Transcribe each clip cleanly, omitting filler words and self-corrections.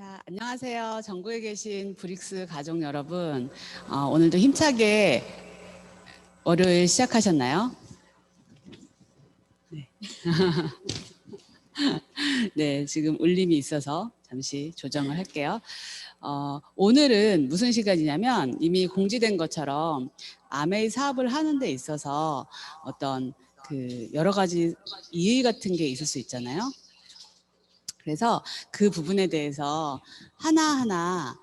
자, 안녕하세요. 전국에 계신 브릭스 가족 여러분. 오늘도 힘차게 월요일 시작하셨나요? 네. 네, 지금 울림이 있어서 잠시 조정을 할게요. 오늘은 무슨 시간이냐면 이미 공지된 것처럼 아메이 사업을 하는 데 있어서 어떤 여러 가지 이의 같은 게 있을 수 있잖아요. 그래서 그 부분에 대해서 하나하나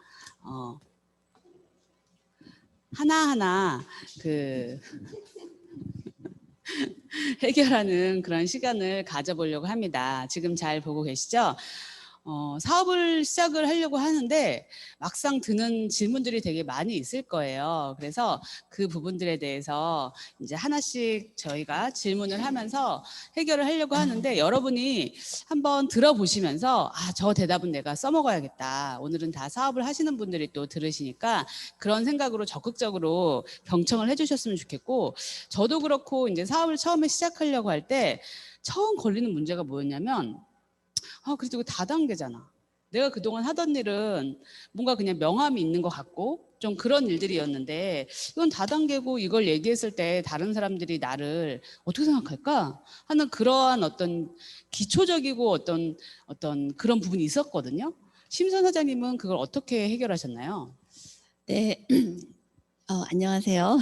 해결하는 그런 시간을 가져보려고 합니다. 지금 잘 보고 계시죠? 사업을 시작을 하려고 하는데 막상 드는 질문들이 되게 많이 있을 거예요. 그래서 그 부분들에 대해서 이제 하나씩 저희가 질문을 하면서 해결을 하려고 하는데 여러분이 한번 들어보시면서 저 대답은 내가 써먹어야겠다. 오늘은 다 사업을 하시는 분들이 또 들으시니까 그런 생각으로 적극적으로 경청을 해주셨으면 좋겠고, 저도 그렇고 이제 사업을 처음에 시작하려고 할 때 처음 걸리는 문제가 뭐였냐면 그래도 이거 다단계잖아. 내가 그동안 하던 일은 뭔가 그냥 명함이 있는 것 같고 좀 그런 일들이었는데 이건 다단계고 이걸 얘기했을 때 다른 사람들이 나를 어떻게 생각할까 하는 그러한 어떤 기초적이고 어떤 그런 부분이 있었거든요. 심선 사장님은 그걸 어떻게 해결하셨나요? 네, 안녕하세요.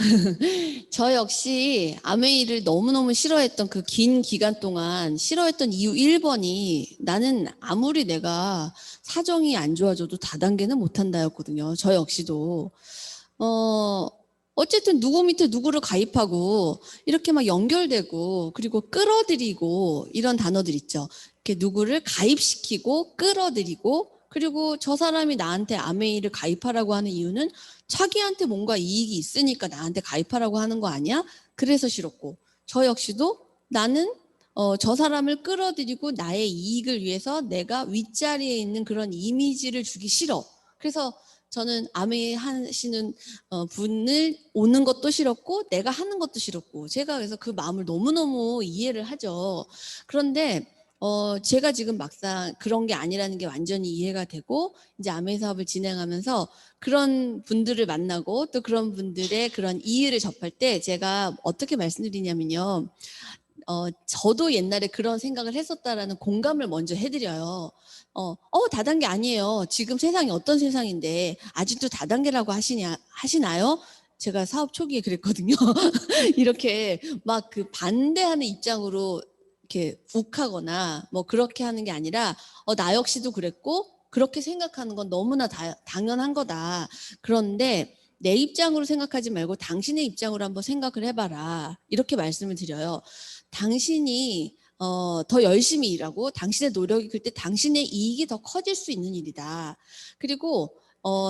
저 역시 아메이를 너무너무 싫어했던 그 긴 기간 동안 싫어했던 이유 1번이 나는 아무리 내가 사정이 안 좋아져도 다단계는 못한다였거든요. 저 역시도. 어쨌든 누구 밑에 누구를 가입하고 이렇게 막 연결되고 그리고 끌어들이고 이런 단어들 있죠. 이렇게 누구를 가입시키고 끌어들이고 그리고 저 사람이 나한테 아메이를 가입하라고 하는 이유는 자기한테 뭔가 이익이 있으니까 나한테 가입하라고 하는 거 아니야? 그래서 싫었고 저 역시도 나는 저 사람을 끌어들이고 나의 이익을 위해서 내가 윗자리에 있는 그런 이미지를 주기 싫어. 그래서 저는 아메이 하시는 분을 오는 것도 싫었고 내가 하는 것도 싫었고 제가 그래서 그 마음을 너무너무 이해를 하죠. 그런데 제가 지금 막상 그런 게 아니라는 게 완전히 이해가 되고 이제 아메이 사업을 진행하면서 그런 분들을 만나고 또 그런 분들의 그런 이의를 접할 때 제가 어떻게 말씀드리냐면요. 저도 옛날에 그런 생각을 했었다라는 공감을 먼저 해드려요. 다단계 아니에요. 지금 세상이 어떤 세상인데 아직도 다단계라고 하시나요? 제가 사업 초기에 그랬거든요. 이렇게 막 그 반대하는 입장으로 이렇게 욱하거나 뭐 그렇게 하는 게 아니라 나 역시도 그랬고 그렇게 생각하는 건 너무나 당연한 거다. 그런데 내 입장으로 생각하지 말고 당신의 입장으로 한번 생각을 해봐라. 이렇게 말씀을 드려요. 당신이 더 열심히 일하고 당신의 노력이 클 때 당신의 이익이 더 커질 수 있는 일이다. 그리고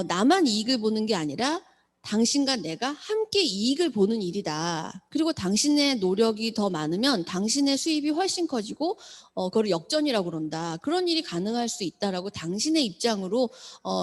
나만 이익을 보는 게 아니라 당신과 내가 함께 이익을 보는 일이다. 그리고 당신의 노력이 더 많으면 당신의 수입이 훨씬 커지고 그걸 역전이라고 그런다. 그런 일이 가능할 수 있다라고 당신의 입장으로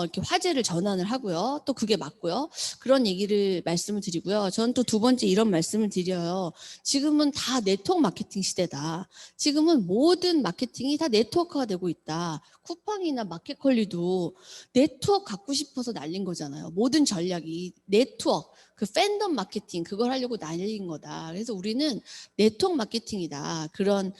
이렇게 화제를 전환을 하고요. 또 그게 맞고요. 그런 얘기를 말씀을 드리고요. 저는 또 두 번째 이런 말씀을 드려요. 지금은 다 네트워크 마케팅 시대다. 지금은 모든 마케팅이 다 네트워크가 되고 있다. 쿠팡이나 마켓컬리도 네트워크 갖고 싶어서 날린 거잖아요. 모든 전략이 네트워크, 그 팬덤 마케팅 그걸 하려고 날린 거다. 그래서 우리는 네트워크 마케팅이다. 그런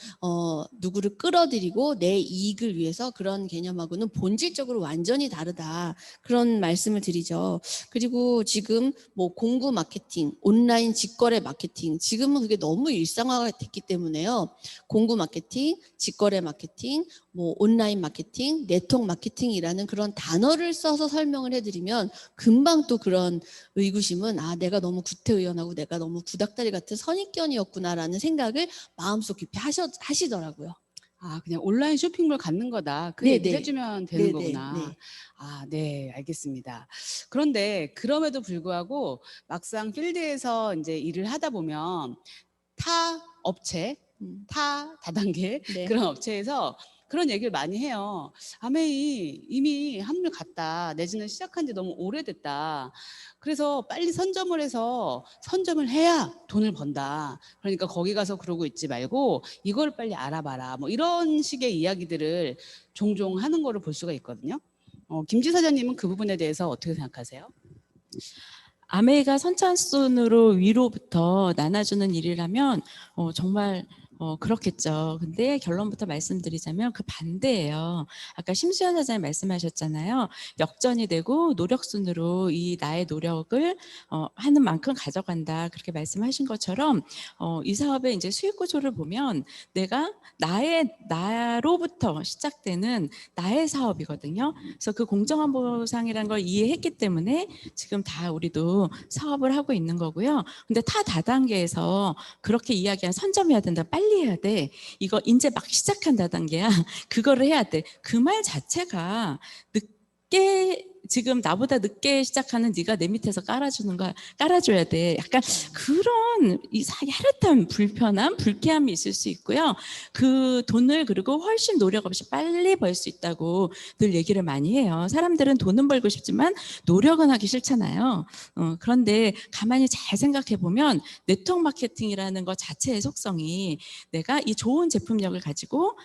누구를 끌어들이고 내 이익을 위해서 그런 개념하고는 본질적으로 완전히 다르다. 그런 말씀을 드리죠. 그리고 지금 뭐 공구 마케팅, 온라인 직거래 마케팅 지금은 그게 너무 일상화가 됐기 때문에요. 공구 마케팅, 직거래 마케팅, 뭐 온라인 마케팅, 네트워크 마케팅이라는 그런 단어를 써서 설명을 해드리면 금방 또 그런 의구심은 내가 너무 구태의연하고 내가 너무 구닥다리 같은 선입견이었구나라는 생각을 마음속 깊이 하시더라고요. 그냥 온라인 쇼핑몰 갖는 거다. 그 네, 얘기를 네. 해주면 되는 네, 거구나. 네. 네, 알겠습니다. 그런데 그럼에도 불구하고 막상 필드에서 이제 일을 하다 보면 타 업체, 타 다단계 네. 그런 업체에서 그런 얘기를 많이 해요. 아메이 이미 한물 갔다. 내지는 시작한 지 너무 오래됐다. 그래서 빨리 선점을 해서 선점을 해야 돈을 번다. 그러니까 거기 가서 그러고 있지 말고 이걸 빨리 알아봐라. 뭐 이런 식의 이야기들을 종종 하는 거를 볼 수가 있거든요. 김지 사장님은 그 부분에 대해서 어떻게 생각하세요? 아메이가 선착순으로 위로부터 나눠주는 일이라면 정말 그렇겠죠. 근데 결론부터 말씀드리자면 그 반대예요. 아까 심수연 사장님 말씀하셨잖아요. 역전이 되고 노력순으로 이 나의 노력을 하는 만큼 가져간다. 그렇게 말씀하신 것처럼 이 사업의 이제 수익 구조를 보면 내가 나로부터 시작되는 나의 사업이거든요. 그래서 그 공정한 보상이라는 걸 이해했기 때문에 지금 다 우리도 사업을 하고 있는 거고요. 근데 타 다단계에서 그렇게 이야기한 선점해야 된다. 빨리 해야 돼. 이거 이제 막 시작한다 단계야. 그거를 해야 돼. 그 말 자체가 늦게 지금 나보다 늦게 시작하는 네가 내 밑에서 깔아줘야 돼. 약간 그런 야릇한 불편함, 불쾌함이 있을 수 있고요. 그 돈을 그리고 훨씬 노력 없이 빨리 벌 수 있다고 늘 얘기를 많이 해요. 사람들은 돈은 벌고 싶지만 노력은 하기 싫잖아요. 그런데 가만히 잘 생각해 보면 네트워크 마케팅이라는 것 자체의 속성이 내가 이 좋은 제품력을 가지고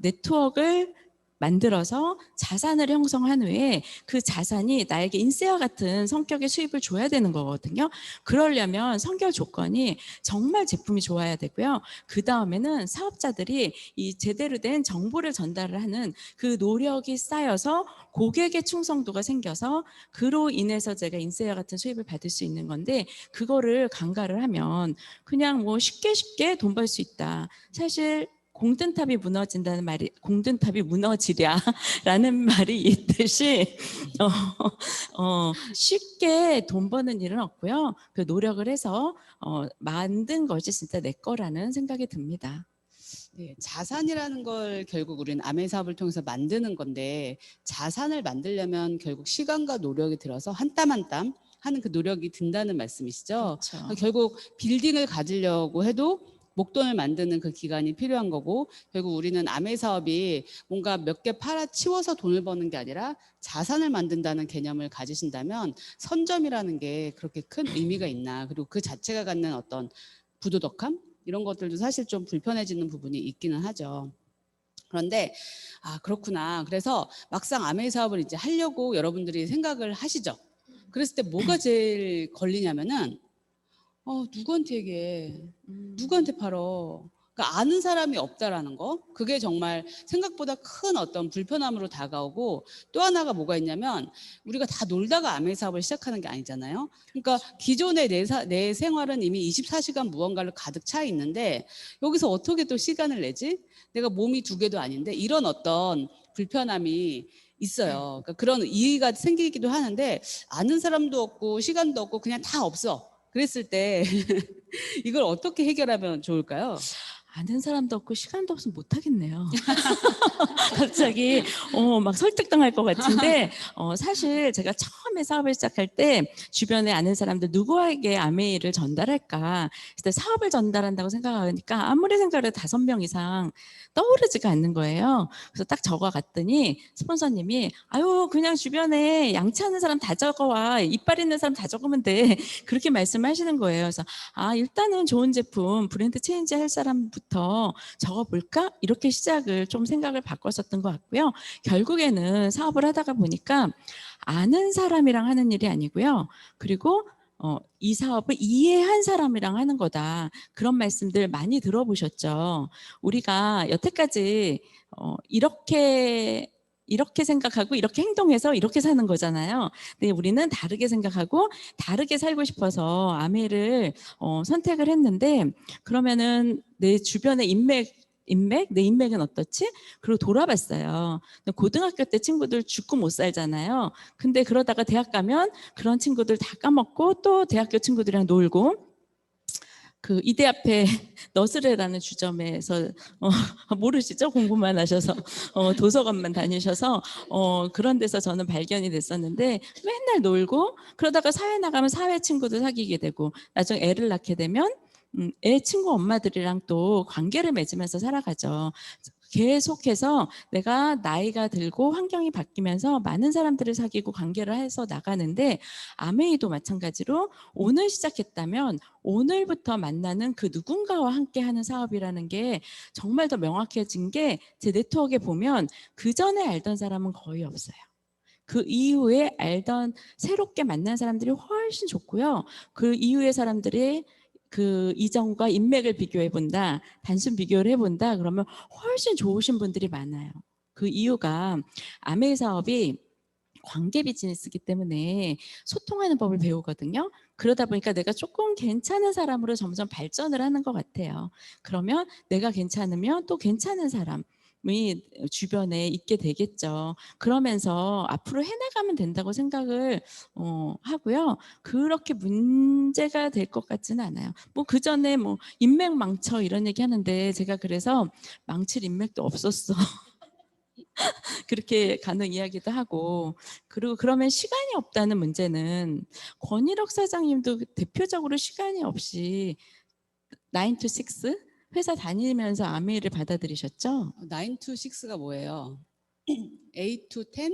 네트워크를 만들어서 자산을 형성한 후에 그 자산이 나에게 인세와 같은 성격의 수입을 줘야 되는 거거든요. 그러려면 선결 조건이 정말 제품이 좋아야 되고요. 그 다음에는 사업자들이 이 제대로 된 정보를 전달을 하는 그 노력이 쌓여서 고객의 충성도가 생겨서 그로 인해서 제가 인세와 같은 수입을 받을 수 있는 건데 그거를 간과를 하면 그냥 뭐 쉽게 돈 벌 수 있다. 사실 공든탑이 무너진다는 말이 공든탑이 무너지랴라는 말이 있듯이 쉽게 돈 버는 일은 없고요. 그 노력을 해서 만든 것이 진짜 내 거라는 생각이 듭니다. 네, 자산이라는 걸 결국 우리는 아메 사업을 통해서 만드는 건데 자산을 만들려면 결국 시간과 노력이 들어서 한 땀 한 땀 하는 그 노력이 든다는 말씀이시죠. 그렇죠. 결국 빌딩을 가지려고 해도 목돈을 만드는 그 기간이 필요한 거고 결국 우리는 아메 사업이 뭔가 몇 개 팔아치워서 돈을 버는 게 아니라 자산을 만든다는 개념을 가지신다면 선점이라는 게 그렇게 큰 의미가 있나 그리고 그 자체가 갖는 어떤 부도덕함 이런 것들도 사실 좀 불편해지는 부분이 있기는 하죠. 그런데 그렇구나. 그래서 막상 아메이 사업을 이제 하려고 여러분들이 생각을 하시죠. 그랬을 때 뭐가 제일 걸리냐면은 누구한테 얘기해? 누구한테 팔어? 그러니까 아는 사람이 없다라는 거. 그게 정말 생각보다 큰 어떤 불편함으로 다가오고 또 하나가 뭐가 있냐면 우리가 다 놀다가 아메이 사업을 시작하는 게 아니잖아요. 그러니까 기존의 내 생활은 이미 24시간 무언가를 가득 차 있는데 여기서 어떻게 또 시간을 내지? 내가 몸이 두 개도 아닌데 이런 어떤 불편함이 있어요. 그러니까 그런 이의가 생기기도 하는데 아는 사람도 없고 시간도 없고 그냥 다 없어. 그랬을 때 이걸 어떻게 해결하면 좋을까요? 아는 사람도 없고 시간도 없으면 못하겠네요. 갑자기 막 설득당할 것 같은데 사실 제가 처음에 사업을 시작할 때 주변에 아는 사람들 누구에게 아메이를 전달할까 그때 사업을 전달한다고 생각하니까 아무리 생각해도 5명 이상 떠오르지가 않는 거예요. 그래서 딱 적어갔더니 스폰서님이 아유 그냥 주변에 양치하는 사람 다 적어와 이빨 있는 사람 다 적으면 돼 그렇게 말씀하시는 거예요. 그래서 일단은 좋은 제품 브랜드 체인지 할 사람부터 적어볼까 이렇게 시작을 좀 생각을 바꿨었던 것 같고요. 결국에는 사업을 하다가 보니까 아는 사람이랑 하는 일이 아니고요. 그리고 이 사업을 이해한 사람이랑 하는 거다. 그런 말씀들 많이 들어보셨죠. 우리가 여태까지 이렇게 생각하고 이렇게 행동해서 이렇게 사는 거잖아요. 근데 우리는 다르게 생각하고 다르게 살고 싶어서 아메를 선택을 했는데 그러면은 내 주변의 내 인맥은 어떻지? 그리고 돌아봤어요. 고등학교 때 친구들 죽고 못 살잖아요. 근데 그러다가 대학 가면 그런 친구들 다 까먹고 또 대학교 친구들이랑 놀고 그 이대 앞에 너스레라는 주점에서 모르시죠? 공부만 하셔서 도서관만 다니셔서 그런 데서 저는 발견이 됐었는데 맨날 놀고 그러다가 사회 나가면 사회 친구들 사귀게 되고 나중에 애를 낳게 되면 애 친구 엄마들이랑 또 관계를 맺으면서 살아가죠. 계속해서 내가 나이가 들고 환경이 바뀌면서 많은 사람들을 사귀고 관계를 해서 나가는데 아메이도 마찬가지로 오늘 시작했다면 오늘부터 만나는 그 누군가와 함께 하는 사업이라는 게 정말 더 명확해진 게 제 네트워크에 보면 그 전에 알던 사람은 거의 없어요. 그 이후에 알던 새롭게 만난 사람들이 훨씬 좋고요. 그 이후의 사람들이 그 이전과 인맥을 비교해 본다, 단순 비교를 해본다, 그러면 훨씬 좋으신 분들이 많아요. 그 이유가 아메이 사업이 관계 비즈니스이기 때문에 소통하는 법을 배우거든요. 그러다 보니까 내가 조금 괜찮은 사람으로 점점 발전을 하는 것 같아요. 그러면 내가 괜찮으면 또 괜찮은 사람이 주변에 있게 되겠죠. 그러면서 앞으로 해나가면 된다고 생각을 하고요. 그렇게 문제가 될 것 같지는 않아요. 뭐 그 전에 뭐 인맥 망쳐 이런 얘기 하는데 제가 그래서 망칠 인맥도 없었어. 그렇게 가는 이야기도 하고, 그리고 그러면 시간이 없다는 문제는 권일옥 사장님도 대표적으로 시간이 없이 9 to 6 회사 다니면서 아메이를 받아들이셨죠? 9 to 6가 뭐예요? 8 to 10?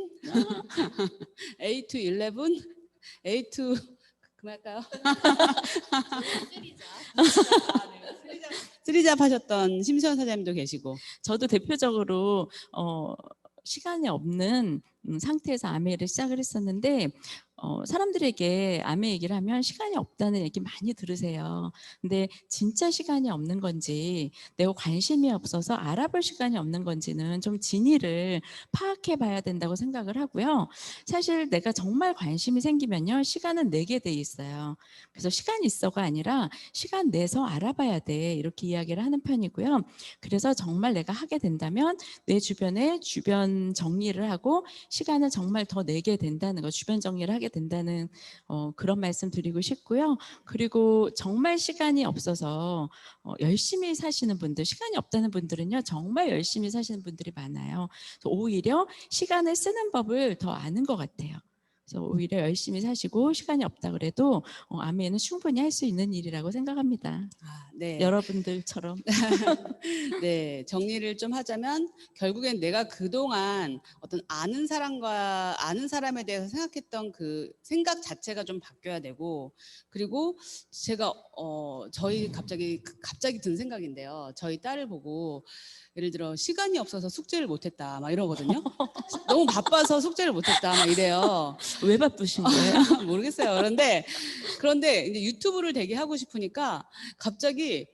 8 to 11? 8 to 그만할까요? 쓰리잡 하셨던 심수연 사장님도 계시고. 저도 대표적으로 시간이 없는 상태에서 아메이를 시작을 했었는데 사람들에게 아메 얘기를 하면 시간이 없다는 얘기 많이 들으세요. 근데 진짜 시간이 없는 건지 내가 관심이 없어서 알아볼 시간이 없는 건지는 좀 진위를 파악해 봐야 된다고 생각을 하고요. 사실 내가 정말 관심이 생기면요. 시간은 내게 돼 있어요. 그래서 시간 있어가 아니라 시간 내서 알아봐야 돼. 이렇게 이야기를 하는 편이고요. 그래서 정말 내가 하게 된다면 내 주변에 주변 정리를 하고 시간을 정말 더 내게 된다는 거, 주변 정리를 하게 된다는 그런 말씀 드리고 싶고요. 그리고 정말 시간이 없어서 열심히 사시는 분들, 시간이 없다는 분들은요, 정말 열심히 사시는 분들이 많아요. 그래서 오히려 시간을 쓰는 법을 더 아는 것 같아요. 그래서 오히려 열심히 사시고 시간이 없다 그래도 아메는 충분히 할 수 있는 일이라고 생각합니다. 네. 여러분들처럼. 네, 정리를 좀 하자면 결국엔 내가 그동안 어떤 아는 사람에 대해서 생각했던 그 생각 자체가 좀 바뀌어야 되고, 그리고 제가 저희 갑자기 든 생각인데요. 저희 딸을 보고 예를 들어 시간이 없어서 숙제를 못했다 막 이러거든요. 너무 바빠서 숙제를 못했다 막 이래요. 왜 바쁘신 거예요? 모르겠어요. 그런데 이제 유튜브를 되게 하고 싶으니까 갑자기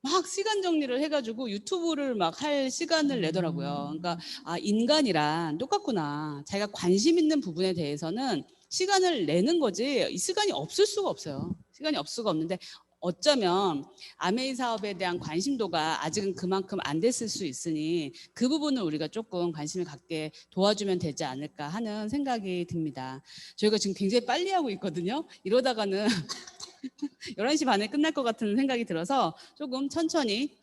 막 시간 정리를 해가지고 유튜브를 막 할 시간을 내더라고요. 그러니까 인간이란 똑같구나. 자기가 관심 있는 부분에 대해서는 시간을 내는 거지 이 시간이 없을 수가 없어요. 시간이 없을 수가 없는데 어쩌면 아메이 사업에 대한 관심도가 아직은 그만큼 안 됐을 수 있으니 그 부분을 우리가 조금 관심을 갖게 도와주면 되지 않을까 하는 생각이 듭니다. 저희가 지금 굉장히 빨리 하고 있거든요. 이러다가는 11시 반에 끝날 것 같은 생각이 들어서 조금 천천히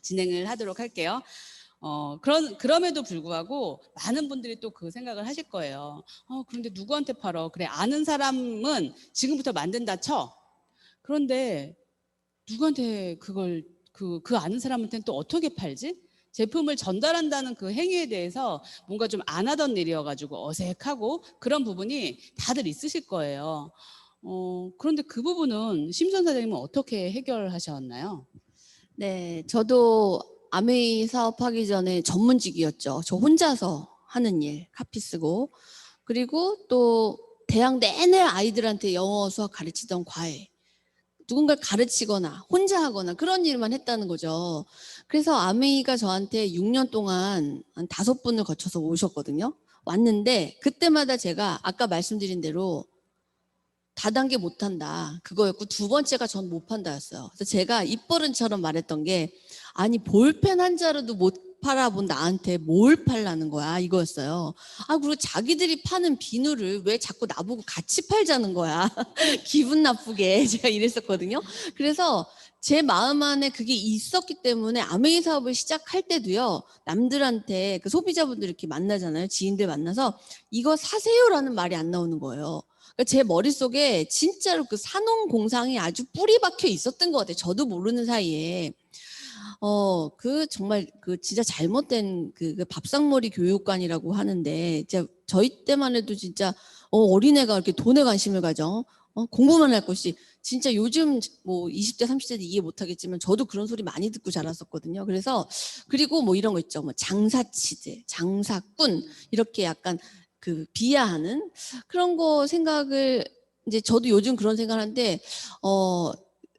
진행을 하도록 할게요. 그럼에도 불구하고 많은 분들이 또 그 생각을 하실 거예요. 그런데 누구한테 팔어? 그래, 아는 사람은 지금부터 만든다 쳐. 그런데 누구한테 그걸 그 아는 사람한테는 또 어떻게 팔지? 제품을 전달한다는 그 행위에 대해서 뭔가 좀 안 하던 일이어가지고 어색하고 그런 부분이 다들 있으실 거예요. 그런데 그 부분은 심선 사장님은 어떻게 해결하셨나요? 네, 저도 아메이 사업하기 전에 전문직이었죠. 저 혼자서 하는 일, 카피 쓰고. 그리고 또 대학 내내 아이들한테 영어 수학 가르치던 과외. 누군가를 가르치거나 혼자 하거나 그런 일만 했다는 거죠. 그래서 아메이가 저한테 6년 동안 한 5분을 거쳐서 오셨거든요. 왔는데 그때마다 제가 아까 말씀드린 대로 다단계 못한다 그거였고, 두 번째가 전 못 판다였어요. 그래서 제가 입버릇처럼 말했던 게, 아니 볼펜 한 자루도 못 팔아본 나한테 뭘 팔라는 거야, 이거였어요. 그리고 자기들이 파는 비누를 왜 자꾸 나보고 같이 팔자는 거야. 기분 나쁘게 제가 이랬었거든요. 그래서 제 마음 안에 그게 있었기 때문에 아메이 사업을 시작할 때도요, 남들한테 그 소비자분들 이렇게 만나잖아요. 지인들 만나서 이거 사세요라는 말이 안 나오는 거예요. 제 머릿속에 진짜로 그 산업공상이 아주 뿌리 박혀 있었던 것 같아요. 저도 모르는 사이에. 그 정말 그 진짜 잘못된 그 밥상머리 교육관이라고 하는데, 진짜 저희 때만 해도 진짜 어린애가 이렇게 돈에 관심을 가져. 공부만 할 것이. 진짜 요즘 뭐 20대 30대도 이해 못하겠지만 저도 그런 소리 많이 듣고 자랐었거든요. 그래서 그리고 뭐 이런 거 있죠. 뭐 장사치들, 장사꾼, 이렇게 약간 그 비하하는 그런 거 생각을 이제 저도 요즘 그런 생각을 하는데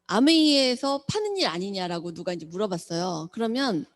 아메이에서 파는 일 아니냐라고 누가 이제 물어봤어요. 그러면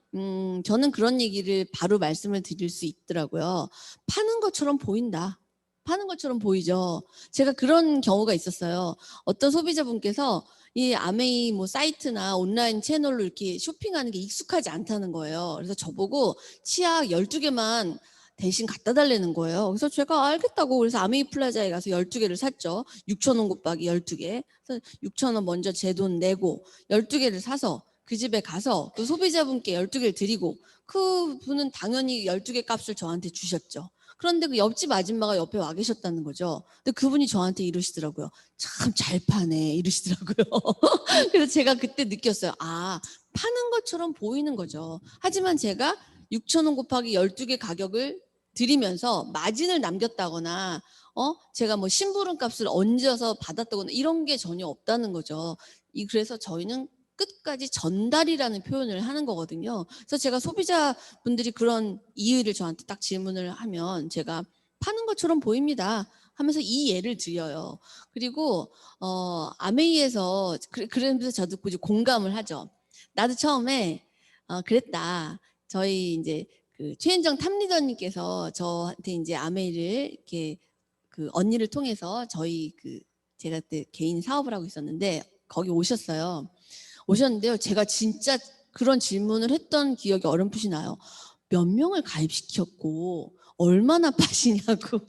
저는 그런 얘기를 바로 말씀을 드릴 수 있더라고요. 파는 것처럼 보인다. 파는 것처럼 보이죠. 제가 그런 경우가 있었어요. 어떤 소비자분께서 이 아메이 뭐 사이트나 온라인 채널로 이렇게 쇼핑하는 게 익숙하지 않다는 거예요. 그래서 저보고 치약 12개만 대신 갖다 달라는 거예요. 그래서 제가 알겠다고 그래서 아메이 플라자에 가서 12개를 샀죠. 6,000원 곱하기 12개. 그래서 6,000원 먼저 제 돈 내고 12개를 사서 그 집에 가서 그 소비자분께 12개를 드리고 그 분은 당연히 12개 값을 저한테 주셨죠. 그런데 그 옆집 아줌마가 옆에 와 계셨다는 거죠. 근데 그분이 저한테 이러시더라고요. 참 잘 파네 이러시더라고요. 그래서 제가 그때 느꼈어요. 아, 파는 것처럼 보이는 거죠. 하지만 제가 6,000원 곱하기 12개 가격을 드리면서 마진을 남겼다거나 제가 뭐 심부름 값을 얹어서 받았다거나 이런 게 전혀 없다는 거죠. 그래서 저희는 끝까지 전달이라는 표현을 하는 거거든요. 그래서 제가 소비자분들이 그런 이의를 저한테 딱 질문을 하면 제가 파는 것처럼 보입니다 하면서 이 예를 드려요. 그리고 아메이에서 그러면서 저도 이제 공감을 하죠. 나도 처음에 그랬다. 저희 이제 그 최은정 탑리더님께서 저한테 이제 아메이를 이렇게 그 언니를 통해서 저희 제가 그때 개인 사업을 하고 있었는데 거기 오셨는데요. 제가 진짜 그런 질문을 했던 기억이 어렴풋이 나요. 몇 명을 가입시켰고 얼마나 파시냐고.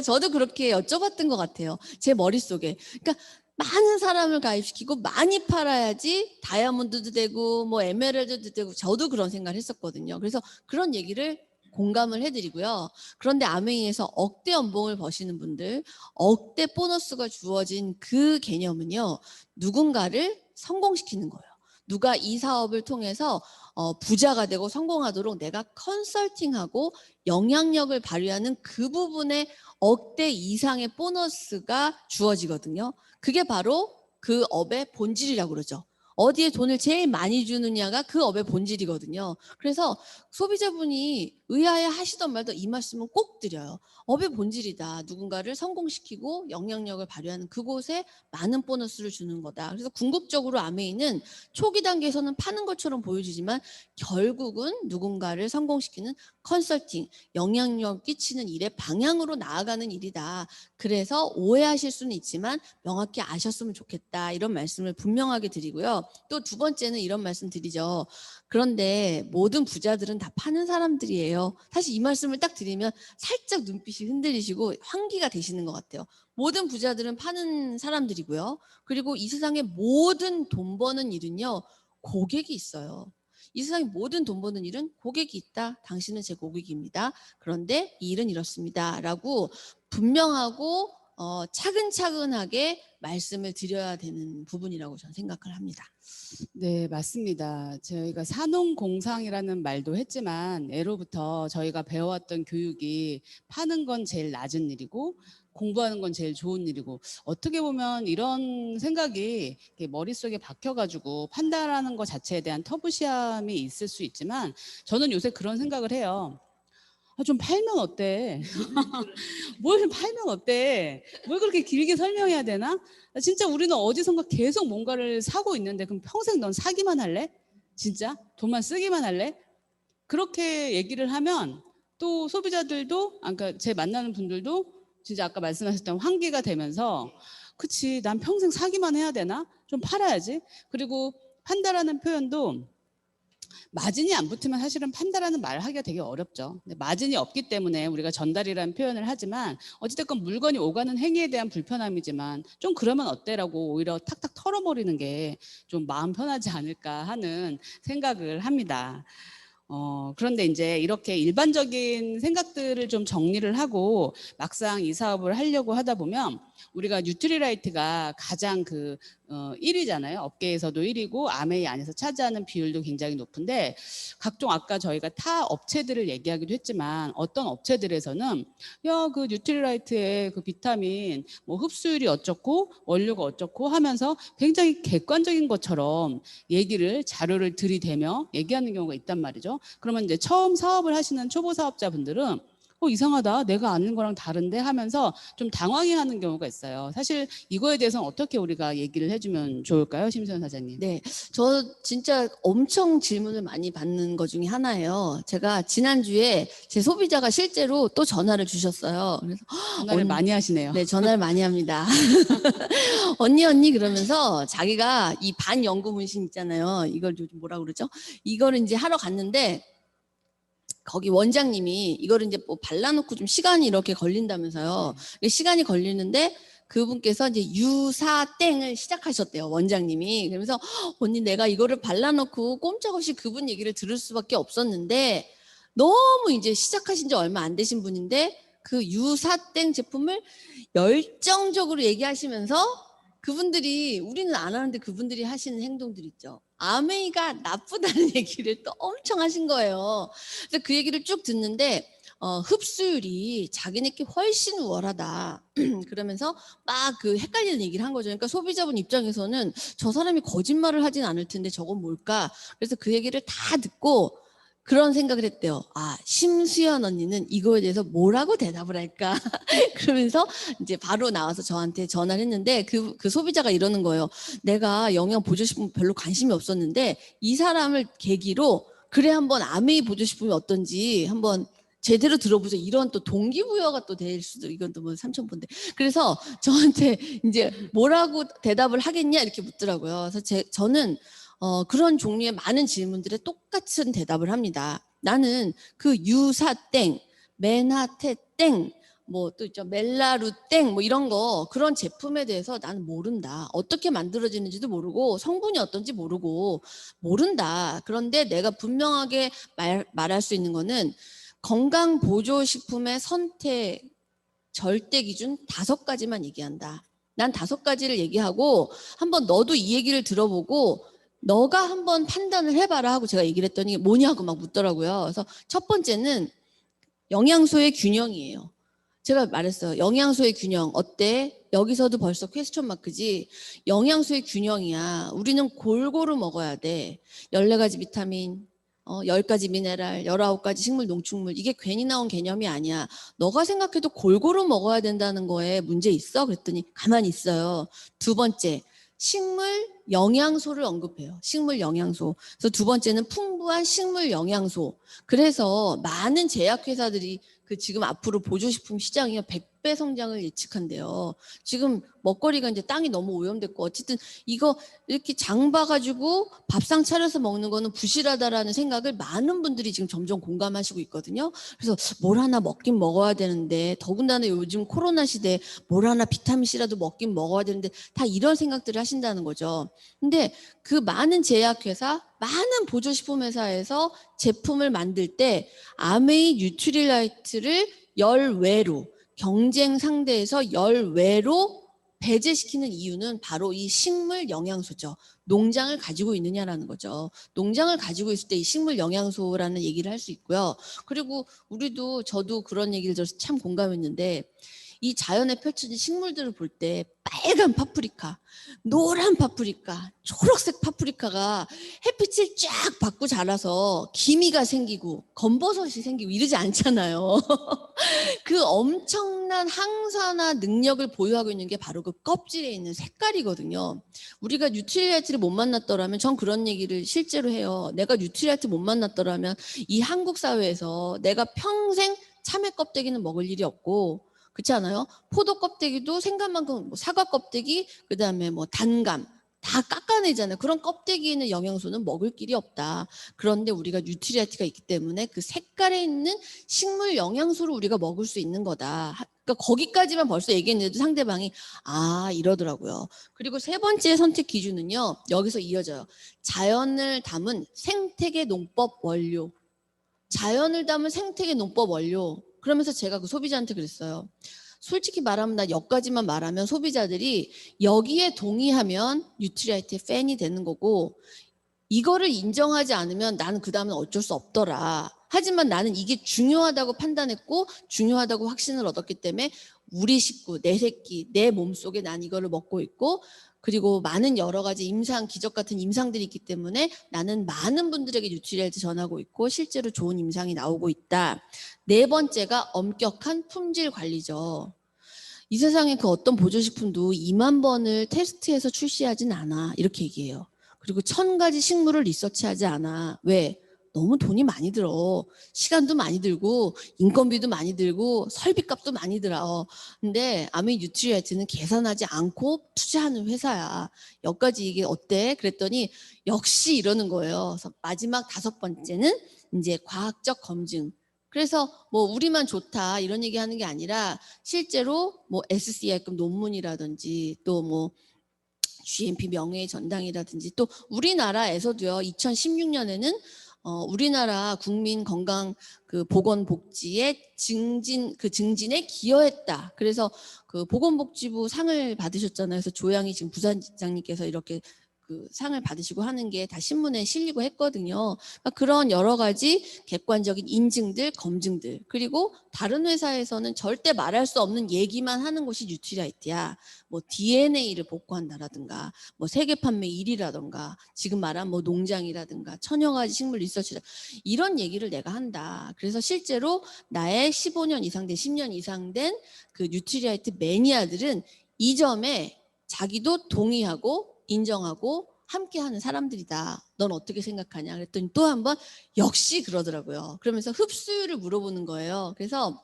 저도 그렇게 여쭤봤던 것 같아요. 제 머릿속에. 그러니까 많은 사람을 가입시키고 많이 팔아야지 다이아몬드도 되고 뭐 에메랄드도 되고 저도 그런 생각을 했었거든요. 그래서 그런 얘기를 공감을 해드리고요. 그런데 아메이에서 억대 연봉을 버시는 분들, 억대 보너스가 주어진 그 개념은요. 누군가를 성공시키는 거예요. 누가 이 사업을 통해서 부자가 되고 성공하도록 내가 컨설팅하고 영향력을 발휘하는 그 부분에 억대 이상의 보너스가 주어지거든요. 그게 바로 그 업의 본질이라고 그러죠. 어디에 돈을 제일 많이 주느냐가 그 업의 본질이거든요. 그래서 소비자분이 의아해 하시던 말도 이 말씀은 꼭 드려요. 업의 본질이다. 누군가를 성공시키고 영향력을 발휘하는 그곳에 많은 보너스를 주는 거다. 그래서 궁극적으로 아메이는 초기 단계에서는 파는 것처럼 보여지지만 결국은 누군가를 성공시키는 컨설팅, 영향력 끼치는 일의 방향으로 나아가는 일이다. 그래서 오해하실 수는 있지만 명확히 아셨으면 좋겠다. 이런 말씀을 분명하게 드리고요. 또 두 번째는 이런 말씀 드리죠. 그런데 모든 부자들은 다 파는 사람들이에요. 사실 이 말씀을 딱 드리면 살짝 눈빛이 흔들리시고 환기가 되시는 것 같아요. 모든 부자들은 파는 사람들이고요. 그리고 이 세상의 모든 돈 버는 일은요. 고객이 있어요. 이 세상의 모든 돈 버는 일은 고객이 있다. 당신은 제 고객입니다. 그런데 이 일은 이렇습니다. 라고 분명하고 차근차근하게 말씀을 드려야 되는 부분이라고 저는 생각을 합니다. 네, 맞습니다. 저희가 산업공상이라는 말도 했지만 예로부터 저희가 배워왔던 교육이 파는 건 제일 낮은 일이고 공부하는 건 제일 좋은 일이고 어떻게 보면 이런 생각이 머릿속에 박혀가지고 판단하는 것 자체에 대한 터부시함이 있을 수 있지만 저는 요새 그런 생각을 해요. 좀 팔면 어때? 뭘 팔면 어때? 뭘 그렇게 길게 설명해야 되나? 진짜 우리는 어디선가 계속 뭔가를 사고 있는데 그럼 평생 넌 사기만 할래? 진짜? 돈만 쓰기만 할래? 그렇게 얘기를 하면 또 소비자들도 그러니까 제 만나는 분들도 진짜 아까 말씀하셨던 환기가 되면서 그치 난 평생 사기만 해야 되나? 좀 팔아야지. 그리고 판다라는 표현도 마진이 안 붙으면 사실은 판다라는 말을 하기가 되게 어렵죠. 근데 마진이 없기 때문에 우리가 전달이라는 표현을 하지만 어찌됐건 물건이 오가는 행위에 대한 불편함이지만 좀 그러면 어때라고 오히려 탁탁 털어버리는 게 좀 마음 편하지 않을까 하는 생각을 합니다. 그런데 이제 이렇게 일반적인 생각들을 좀 정리를 하고 막상 이 사업을 하려고 하다 보면 우리가 뉴트리라이트가 가장 1위잖아요. 업계에서도 1위고 아메이 안에서 차지하는 비율도 굉장히 높은데 각종 아까 저희가 타 업체들을 얘기하기도 했지만 어떤 업체들에서는 야, 그 뉴트리라이트의 그 비타민 뭐 흡수율이 어쩌고 원료가 어쩌고 하면서 굉장히 객관적인 것처럼 자료를 들이대며 얘기하는 경우가 있단 말이죠. 그러면 이제 처음 사업을 하시는 초보 사업자분들은 이상하다. 내가 아는 거랑 다른데 하면서 좀 당황해하는 경우가 있어요. 사실 이거에 대해서는 어떻게 우리가 얘기를 해주면 좋을까요, 심수연 사장님? 네, 저 진짜 엄청 질문을 많이 받는 것 중에 하나예요. 제가 지난주에 제 소비자가 실제로 또 전화를 주셨어요. 그래서 전화를 많이 하시네요. 네, 전화를 많이 합니다. 언니 그러면서 자기가 이 반영구 문신 있잖아요. 이걸 요즘 뭐라 그러죠? 이거를 이제 하러 갔는데 거기 원장님이 이거를 이제 뭐 발라놓고 좀 시간이 이렇게 걸린다면서요. 시간이 걸리는데 그분께서 이제 유사땡을 시작하셨대요, 원장님이. 그러면서 언니 내가 이거를 발라놓고 꼼짝없이 그분 얘기를 들을 수밖에 없었는데 너무 이제 시작하신 지 얼마 안 되신 분인데 그 유사땡 제품을 열정적으로 얘기하시면서 그분들이 우리는 안 하는데 그분들이 하시는 행동들 있죠. 아메이가 나쁘다는 얘기를 또 엄청 하신 거예요. 그래서 그 얘기를 쭉 듣는데 흡수율이 자기네께 훨씬 우월하다. 그러면서 막 그 헷갈리는 얘기를 한 거죠. 그러니까 소비자분 입장에서는 저 사람이 거짓말을 하진 않을 텐데 저건 뭘까? 그래서 그 얘기를 다 듣고 그런 생각을 했대요. 아, 심수연 언니는 이거에 대해서 뭐라고 대답을 할까? 그러면서 이제 바로 나와서 저한테 전화를 했는데 그 소비자가 이러는 거예요. 내가 영양 보조식품 별로 관심이 없었는데 이 사람을 계기로 그래 한번 아메이 보조식품이 어떤지 한번 제대로 들어보자. 이런 또 동기부여가 또 될 수도 이건 또 뭐 삼천포인데. 그래서 저한테 이제 뭐라고 대답을 하겠냐 이렇게 묻더라고요. 그래서 저는 그런 종류의 많은 질문들에 똑같은 대답을 합니다. 나는 그 유사땡, 메나테땡, 뭐 또 있죠 멜라루땡 뭐 이런 거 그런 제품에 대해서 나는 모른다. 어떻게 만들어지는지도 모르고 성분이 어떤지 모르고 모른다. 그런데 내가 분명하게 말할 수 있는 거는 건강보조식품의 선택 절대 기준 5가지만 얘기한다. 난 5가지를 얘기하고 한번 너도 이 얘기를 들어보고 너가 한번 판단을 해봐라 하고 제가 얘기를 했더니 뭐냐고 막 묻더라고요. 그래서 첫 번째는 영양소의 균형이에요. 제가 말했어요. 영양소의 균형 어때? 여기서도 벌써 퀘스천 마크지. 영양소의 균형이야. 우리는 골고루 먹어야 돼. 14가지 비타민, 10가지 미네랄, 19가지 식물 농축물. 이게 괜히 나온 개념이 아니야. 너가 생각해도 골고루 먹어야 된다는 거에 문제 있어? 그랬더니 가만히 있어요. 두 번째, 식물 영양소를 언급해요. 식물 영양소. 그래서 두 번째는 풍부한 식물 영양소. 그래서 많은 제약회사들이 그 지금 앞으로 보조식품 시장이 100배 성장을 예측한대요. 지금 먹거리가 이제 땅이 너무 오염됐고 어쨌든 이거 이렇게 장 봐가지고 밥상 차려서 먹는 거는 부실하다라는 생각을 많은 분들이 지금 점점 공감하시고 있거든요. 그래서 뭘 하나 먹긴 먹어야 되는데 더군다나 요즘 코로나 시대에 뭘 하나 비타민C라도 먹긴 먹어야 되는데 다 이런 생각들을 하신다는 거죠. 근데 그 많은 제약회사, 많은 보조식품 회사에서 제품을 만들 때 아메이 뉴트릴라이트를 열외로 경쟁 상대에서 열외로 배제시키는 이유는 바로 이 식물 영양소죠. 농장을 가지고 있느냐라는 거죠. 농장을 가지고 있을 때 이 식물 영양소라는 얘기를 할 수 있고요. 그리고 저도 그런 얘기를 들어서 참 공감했는데 이 자연에 펼쳐진 식물들을 볼 때 빨간 파프리카, 노란 파프리카, 초록색 파프리카가 햇빛을 쫙 받고 자라서 기미가 생기고 검버섯이 생기고 이러지 않잖아요. 그 엄청난 항산화 능력을 보유하고 있는 게 바로 그 껍질에 있는 색깔이거든요. 우리가 뉴트리아이트를 못 만났더라면 전 그런 얘기를 실제로 해요. 내가 뉴트리아이트 못 만났더라면 이 한국 사회에서 내가 평생 참외 껍데기는 먹을 일이 없고 그렇지 않아요? 포도 껍데기도 생각만큼 사과 껍데기 그다음에 뭐 단감 다 깎아내잖아요. 그런 껍데기에 있는 영양소는 먹을 길이 없다. 그런데 우리가 뉴트리아이트가 있기 때문에 그 색깔에 있는 식물 영양소를 우리가 먹을 수 있는 거다. 그러니까 거기까지만 벌써 얘기했는데도 상대방이 이러더라고요. 그리고 세 번째 선택 기준은요. 여기서 이어져요. 자연을 담은 생태계 농법 원료. 자연을 담은 생태계 농법 원료. 그러면서 제가 그 소비자한테 그랬어요. 솔직히 말하면 나 여기까지만 말하면 소비자들이 여기에 동의하면 뉴트리아이트의 팬이 되는 거고 이거를 인정하지 않으면 나는 그 다음은 어쩔 수 없더라. 하지만 나는 이게 중요하다고 판단했고 중요하다고 확신을 얻었기 때문에 우리 식구, 내 새끼, 내 몸속에 난 이거를 먹고 있고 그리고 많은 여러 가지 임상, 기적 같은 임상들이 있기 때문에 나는 많은 분들에게 뉴트리얼트 전하고 있고 실제로 좋은 임상이 나오고 있다. 네 번째가 엄격한 품질 관리죠. 이 세상에 그 어떤 보조식품도 2만 번을 테스트해서 출시하진 않아. 이렇게 얘기해요. 그리고 1000가지 식물을 리서치하지 않아. 왜? 너무 돈이 많이 들어. 시간도 많이 들고 인건비도 많이 들고 설비값도 많이 들어. 근데 아미 뉴트리얼트는 계산하지 않고 투자하는 회사야. 여기까지 이게 어때? 그랬더니 역시 이러는 거예요. 그래서 마지막 5번째는 이제 과학적 검증. 그래서 뭐 우리만 좋다 이런 얘기 하는 게 아니라 실제로 뭐 SCI급 논문이라든지 또 뭐 GMP 명예의 전당이라든지 또 우리나라에서도요 2016년에는 우리나라 국민 건강 그 보건복지의 증진에 기여했다. 그래서 그 보건복지부 상을 받으셨잖아요. 그래서 조양희 지금 부산장님께서 이렇게 그 상을 받으시고 하는 게 다 신문에 실리고 했거든요. 그러니까 그런 여러 가지 객관적인 인증들, 검증들 그리고 다른 회사에서는 절대 말할 수 없는 얘기만 하는 것이 뉴트리라이트야. 뭐 DNA를 복구한다라든가 뭐 세계 판매 1위라든가 지금 말한 뭐 농장이라든가 천여가지 식물 리서치 이런 얘기를 내가 한다. 그래서 실제로 나의 15년 이상 된 10년 이상 된 그 뉴트리라이트 매니아들은 이 점에 자기도 동의하고 인정하고 함께하는 사람들이다. 넌 어떻게 생각하냐? 그랬더니 또 한 번 역시 그러더라고요. 그러면서 흡수율을 물어보는 거예요. 그래서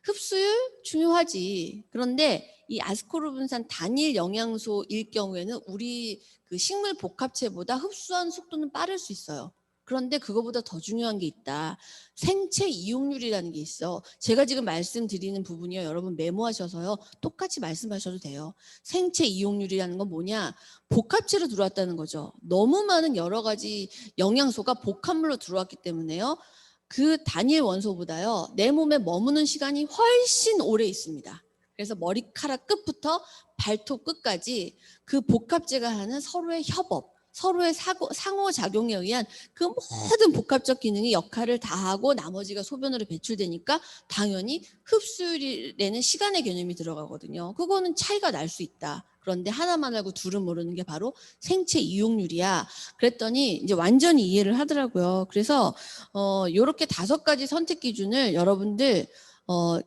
흡수율 중요하지. 그런데 이 아스코르빈산 단일 영양소일 경우에는 우리 그 식물 복합체보다 흡수하는 속도는 빠를 수 있어요. 그런데 그거보다 더 중요한 게 있다. 생체 이용률이라는 게 있어. 제가 지금 말씀드리는 부분이요. 여러분 메모하셔서요. 똑같이 말씀하셔도 돼요. 생체 이용률이라는 건 뭐냐? 복합체로 들어왔다는 거죠. 너무 많은 여러 가지 영양소가 복합물로 들어왔기 때문에요. 그 단일 원소보다요. 내 몸에 머무는 시간이 훨씬 오래 있습니다. 그래서 머리카락 끝부터 발톱 끝까지 그 복합체가 하는 서로의 협업, 서로의 상호작용에 의한 그 모든 복합적 기능이 역할을 다하고 나머지가 소변으로 배출되니까 당연히 흡수율이라는 시간의 개념이 들어가거든요. 그거는 차이가 날 수 있다. 그런데 하나만 알고 둘은 모르는 게 바로 생체 이용률이야. 그랬더니 이제 완전히 이해를 하더라고요. 그래서 요렇게 5가지 선택 기준을 여러분들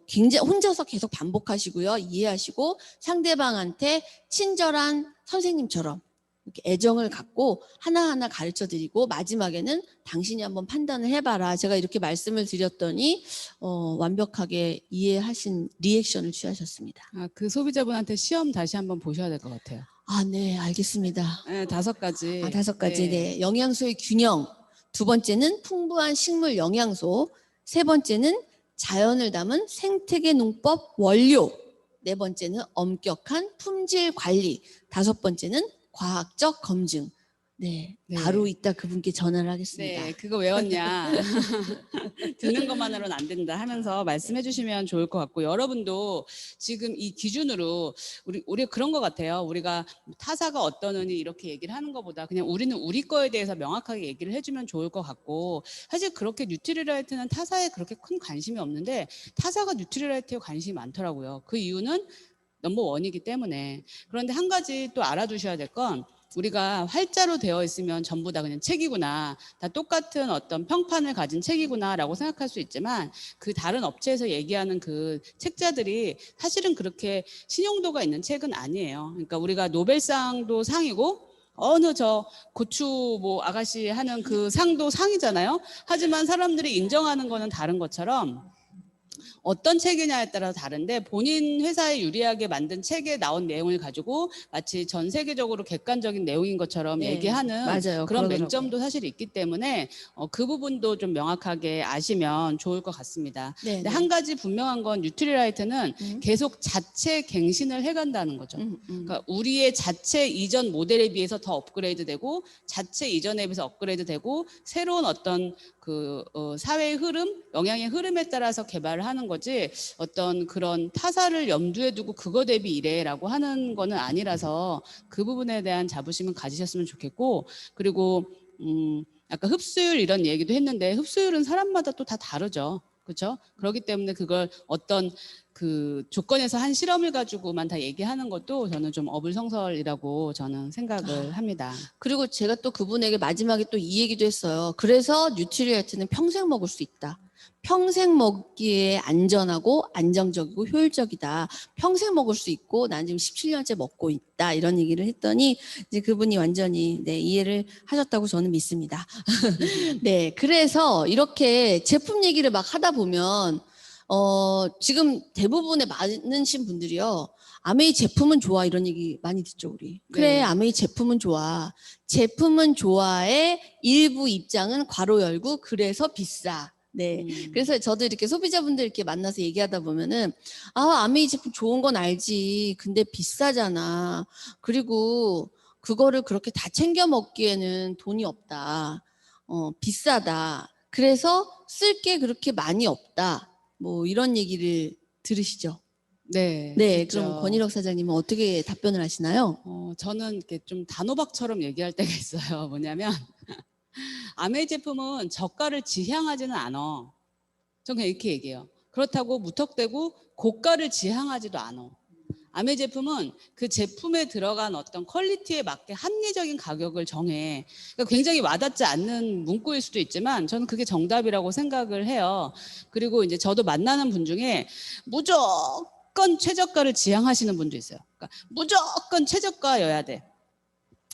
굉장히 혼자서 계속 반복하시고요. 이해하시고 상대방한테 친절한 선생님처럼 이렇게 애정을 갖고 하나하나 가르쳐드리고 마지막에는 당신이 한번 판단을 해봐라. 제가 이렇게 말씀을 드렸더니 완벽하게 이해하신 리액션을 취하셨습니다. 그 소비자분한테 시험 다시 한번 보셔야 될 것 같아요. 아, 네, 알겠습니다. 네, 5가지. 5가지. 네. 영양소의 균형. 2번째는 풍부한 식물 영양소. 3번째는 자연을 담은 생태계 농법 원료. 4번째는 엄격한 품질 관리. 5번째는 과학적 검증. 네, 네. 바로 이따 그분께 전화를 하겠습니다. 네, 그거 외웠냐? 듣는 것만으로는 안 된다 하면서 말씀해 주시면 좋을 것 같고 여러분도 지금 이 기준으로 우리 그런 것 같아요. 우리가 타사가 어떠느니 이렇게 얘기를 하는 것보다 그냥 우리는 우리 거에 대해서 명확하게 얘기를 해주면 좋을 것 같고 사실 그렇게 뉴트리라이트는 타사에 그렇게 큰 관심이 없는데 타사가 뉴트리라이트에 관심이 많더라고요. 그 이유는 넘버원이기 때문에. 그런데 한 가지 또 알아두셔야 될 건 우리가 활자로 되어 있으면 전부 다 그냥 책이구나, 다 똑같은 어떤 평판을 가진 책이구나라고 생각할 수 있지만 그 다른 업체에서 얘기하는 그 책자들이 사실은 그렇게 신용도가 있는 책은 아니에요. 그러니까 우리가 노벨상도 상이고 어느 저 고추 뭐 아가씨 하는 그 상도 상이잖아요. 하지만 사람들이 인정하는 거는 다른 것처럼 어떤 책이냐에 따라 다른데 본인 회사에 유리하게 만든 책에 나온 내용을 가지고 마치 전 세계적으로 객관적인 내용인 것처럼 네, 얘기하는 맞아요. 그런 그러더라고요. 맹점도 사실 있기 때문에 그 부분도 좀 명확하게 아시면 좋을 것 같습니다. 네, 근데 네. 한 가지 분명한 건 뉴트리라이트는 음. 계속 자체 갱신을 해간다는 거죠. 음. 그러니까 우리의 자체 이전 모델에 비해서 더 업그레이드되고 자체 이전에 비해서 업그레이드되고 새로운 어떤 그 사회의 흐름, 영향의 흐름에 따라서 개발을 하는 거지 어떤 그런 타사를 염두에 두고 그거 대비 이래라고 하는 거는 아니라서 그 부분에 대한 자부심은 가지셨으면 좋겠고 그리고 아까 흡수율 이런 얘기도 했는데 흡수율은 사람마다 또 다 다르죠. 그렇죠? 그렇기 때문에 그걸 어떤 그 조건에서 한 실험을 가지고만 다 얘기하는 것도 저는 좀 어불성설이라고 저는 생각을 합니다. 그리고 제가 또 그분에게 마지막에 또 이 얘기도 했어요. 그래서 뉴트리아이트는 평생 먹을 수 있다. 평생 먹기에 안전하고 안정적이고 효율적이다. 평생 먹을 수 있고 난 지금 17년째 먹고 있다. 이런 얘기를 했더니 이제 그분이 완전히 네, 이해를 하셨다고 저는 믿습니다. 네, 그래서 이렇게 제품 얘기를 막 하다 보면 지금 대부분의 많으신 분들이요. 아메이 제품은 좋아 이런 얘기 많이 듣죠 우리. 그래 네. 아메이 제품은 좋아. 제품은 좋아의 일부 입장은 괄호 열고 그래서 비싸. 네. 그래서 저도 이렇게 소비자분들 이렇게 만나서 얘기하다 보면은 아메이 제품 좋은 건 알지. 근데 비싸잖아. 그리고 그거를 그렇게 다 챙겨 먹기에는 돈이 없다. 비싸다. 그래서 쓸 게 그렇게 많이 없다. 뭐 이런 얘기를 들으시죠? 네. 네, 그렇죠. 그럼 권일옥 사장님은 어떻게 답변을 하시나요? 저는 이렇게 좀 단호박처럼 얘기할 때가 있어요. 뭐냐면 아메이 제품은 저가를 지향하지는 않아. 저는 그냥 이렇게 얘기해요. 그렇다고 무턱대고 고가를 지향하지도 않아. 아메이 제품은 그 제품에 들어간 어떤 퀄리티에 맞게 합리적인 가격을 정해. 그러니까 굉장히 와닿지 않는 문구일 수도 있지만 저는 그게 정답이라고 생각을 해요. 그리고 이제 저도 만나는 분 중에 무조건 최저가를 지향하시는 분도 있어요. 그러니까 무조건 최저가여야 돼.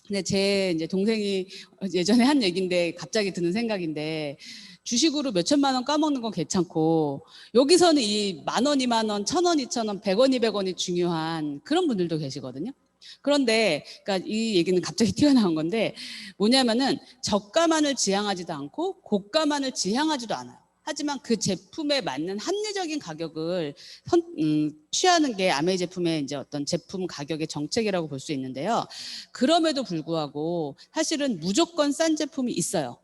근데 제 이제 동생이 예전에 한 얘기인데 갑자기 드는 생각인데 주식으로 몇 천만 원 까먹는 건 괜찮고 여기서는 이 10,000원, 20,000원, 1,000원, 2,000원, 100원, 200원이 중요한 그런 분들도 계시거든요. 그런데 그러니까 이 얘기는 갑자기 튀어나온 건데 뭐냐면은 저가만을 지향하지도 않고 고가만을 지향하지도 않아요. 하지만 그 제품에 맞는 합리적인 가격을 취하는 게 아메이 제품의 이제 어떤 제품 가격의 정책이라고 볼 수 있는데요. 그럼에도 불구하고 사실은 무조건 싼 제품이 있어요.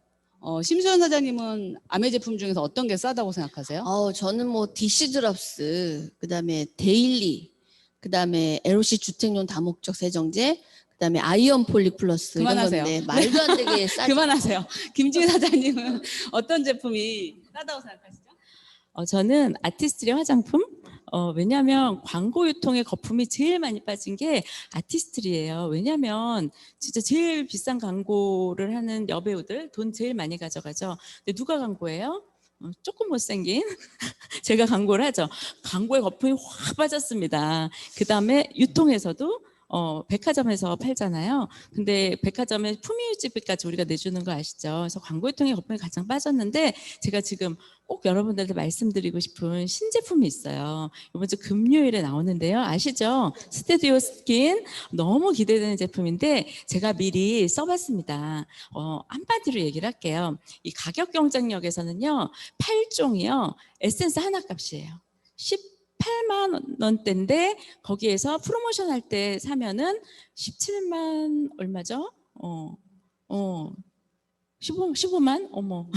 심수연 사장님은 아메이 제품 중에서 어떤 게 싸다고 생각하세요? 저는 뭐 DC 드랍스, 그다음에 데일리, 그다음에 LOC 주택용 다목적 세정제, 그다음에 아이언 폴리 플러스 그만하세요. 이런 건데 말도 안 되게 싸죠. 그만하세요. 김지희 사장님은 어떤 제품이 싸다고 생각하시죠? 저는 아티스트리 화장품. 왜냐하면 광고 유통에 거품이 제일 많이 빠진 게 아티스트리예요. 왜냐하면 진짜 제일 비싼 광고를 하는 여배우들 돈 제일 많이 가져가죠. 근데 누가 광고해요? 조금 못생긴 제가 광고를 하죠. 광고에 거품이 확 빠졌습니다. 그 다음에 유통에서도 백화점에서 팔잖아요. 근데 백화점에 품위유지비까지 우리가 내주는 거 아시죠? 그래서 광고 유통의 거품이 가장 빠졌는데 제가 지금 꼭 여러분들한테 말씀드리고 싶은 신제품이 있어요. 이번 주 금요일에 나오는데요. 아시죠? 스테디오 스킨 너무 기대되는 제품인데 제가 미리 써봤습니다. 한마디로 얘기를 할게요. 이 가격 경쟁력에서는요. 8종이요. 에센스 하나 값이에요. 18만 원대인데 거기에서 프로모션 할 때 사면은 17만 얼마죠? 15만? 어머.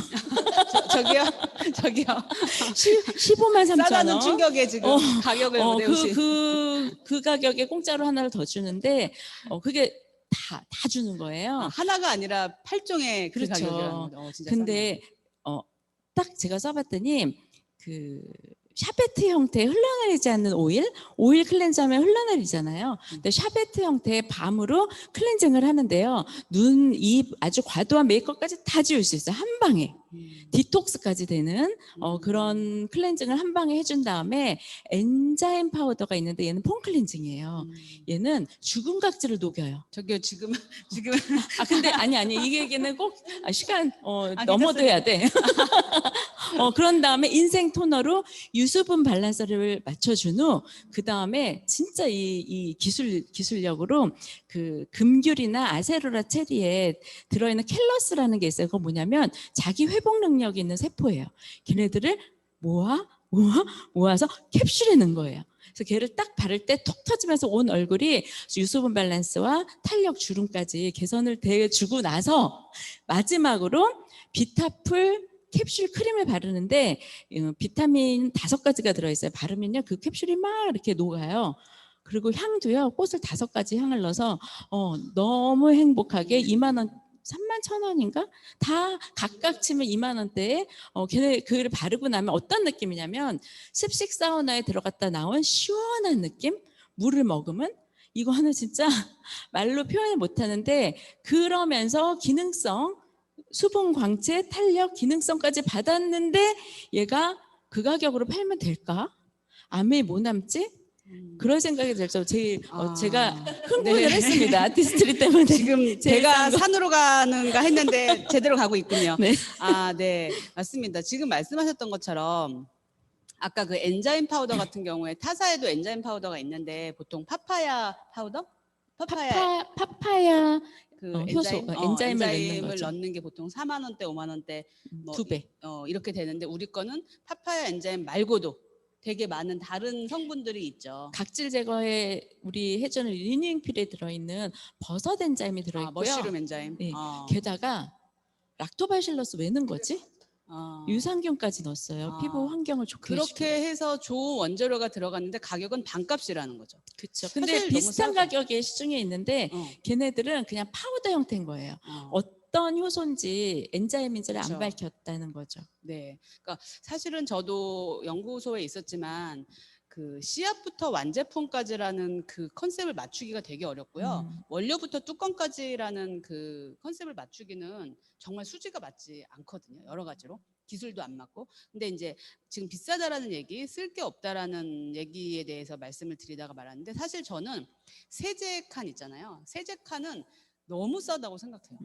저기요. 15만 3천 싸다는 원. 충격에 지금 가격을 못 외우신. 그 가격에 공짜로 하나를 더 주는데 그게 다 주는 거예요. 하나가 아니라 8종의 그 그렇죠. 가격이라는 거죠. 진짜 근데 딱 제가 써봤더니 그 샤베트 형태의 흘러내리지 않는 오일 클렌저하면 흘러내리잖아요. 근데 샤베트 형태의 밤으로 클렌징을 하는데요. 눈, 입 아주 과도한 메이크업까지 다 지울 수 있어요. 한 방에. 디톡스까지 되는 그런 클렌징을 한 방에 해준 다음에 엔자임 파우더가 있는데 얘는 폼 클렌징이에요. 얘는 죽은 각질을 녹여요. 저기요 지금 근데 아니 이 얘기는 꼭 시간 넘어둬야 돼. 그런 다음에 인생 토너로 유수분 밸런스를 맞춰준 후 그 다음에 진짜 이 기술력으로 그 금귤이나 아세로라 체리에 들어있는 켈러스라는 게 있어요. 그거 뭐냐면 자기 회복 능력이 있는 세포예요. 걔네들을 모아서 캡슐에 넣은 거예요. 그래서 걔를 딱 바를 때 톡 터지면서 온 얼굴이 유수분 밸런스와 탄력 주름까지 개선을 대주고 나서 마지막으로 비타풀 캡슐 크림을 바르는데 비타민 5가지가 들어있어요. 바르면요 그 캡슐이 막 이렇게 녹아요. 그리고 향도요 꽃을 5가지 향을 넣어서 너무 행복하게 2만 원 31,000원인가? 다 각각 치면 2만 원대에 걔네 그를 바르고 나면 어떤 느낌이냐면 습식 사우나에 들어갔다 나온 시원한 느낌? 물을 먹으면 이거는 진짜 말로 표현을 못 하는데 그러면서 기능성 수분 광채 탄력 기능성까지 받았는데 얘가 그 가격으로 팔면 될까? 아메이 뭐 남지? 그런 생각이 들죠. 제가 흥분을 네. 했습니다. 아티스트리 때문에. 지금 제일 배가 싼 거. 산으로 가는가 했는데 제대로 가고 있군요. 네. 네. 맞습니다. 지금 말씀하셨던 것처럼 아까 그 엔자임 파우더 같은 경우에 타사에도 엔자임 파우더가 있는데 보통 파파야 파우더? 파파야 그 효소, 엔자임을 넣는 엔자임을 거죠. 넣는 게 보통 4만 원대, 5만 원대 뭐 2배. 이렇게 되는데 우리 거는 파파야 엔자임 말고도 되게 많은 다른 성분들이 있죠. 각질 제거에 우리 해주는 리뉴잉필에 들어있는 버섯 엔자임이 들어있고요. 머쉬룸 엔자임. 네. 게다가 락토바실러스 왜 넣은 거지? 유산균까지 넣었어요. 피부 환경을 좋게 그렇게 해서 좋은 원재료가 들어갔는데 가격은 반값이라는 거죠. 그렇죠. 근데 사실 비슷한 너무 싸죠. 가격에 시중에 있는데 걔네들은 그냥 파우더 형태인 거예요. 어떤 효소인지 엔자임인지를 그렇죠. 안 밝혔다는 거죠. 네. 그러니까 사실은 저도 연구소에 있었지만 그 씨앗부터 완제품까지라는 그 컨셉을 맞추기가 되게 어렵고요. 원료부터 뚜껑까지라는 그 컨셉을 맞추기는 정말 수지가 맞지 않거든요. 여러 가지로. 기술도 안 맞고. 근데 이제 지금 비싸다라는 얘기, 쓸 게 없다라는 얘기에 대해서 말씀을 드리다가 말았는데 사실 저는 세제 칸 있잖아요. 세제 칸은 너무 싸다고 생각해요.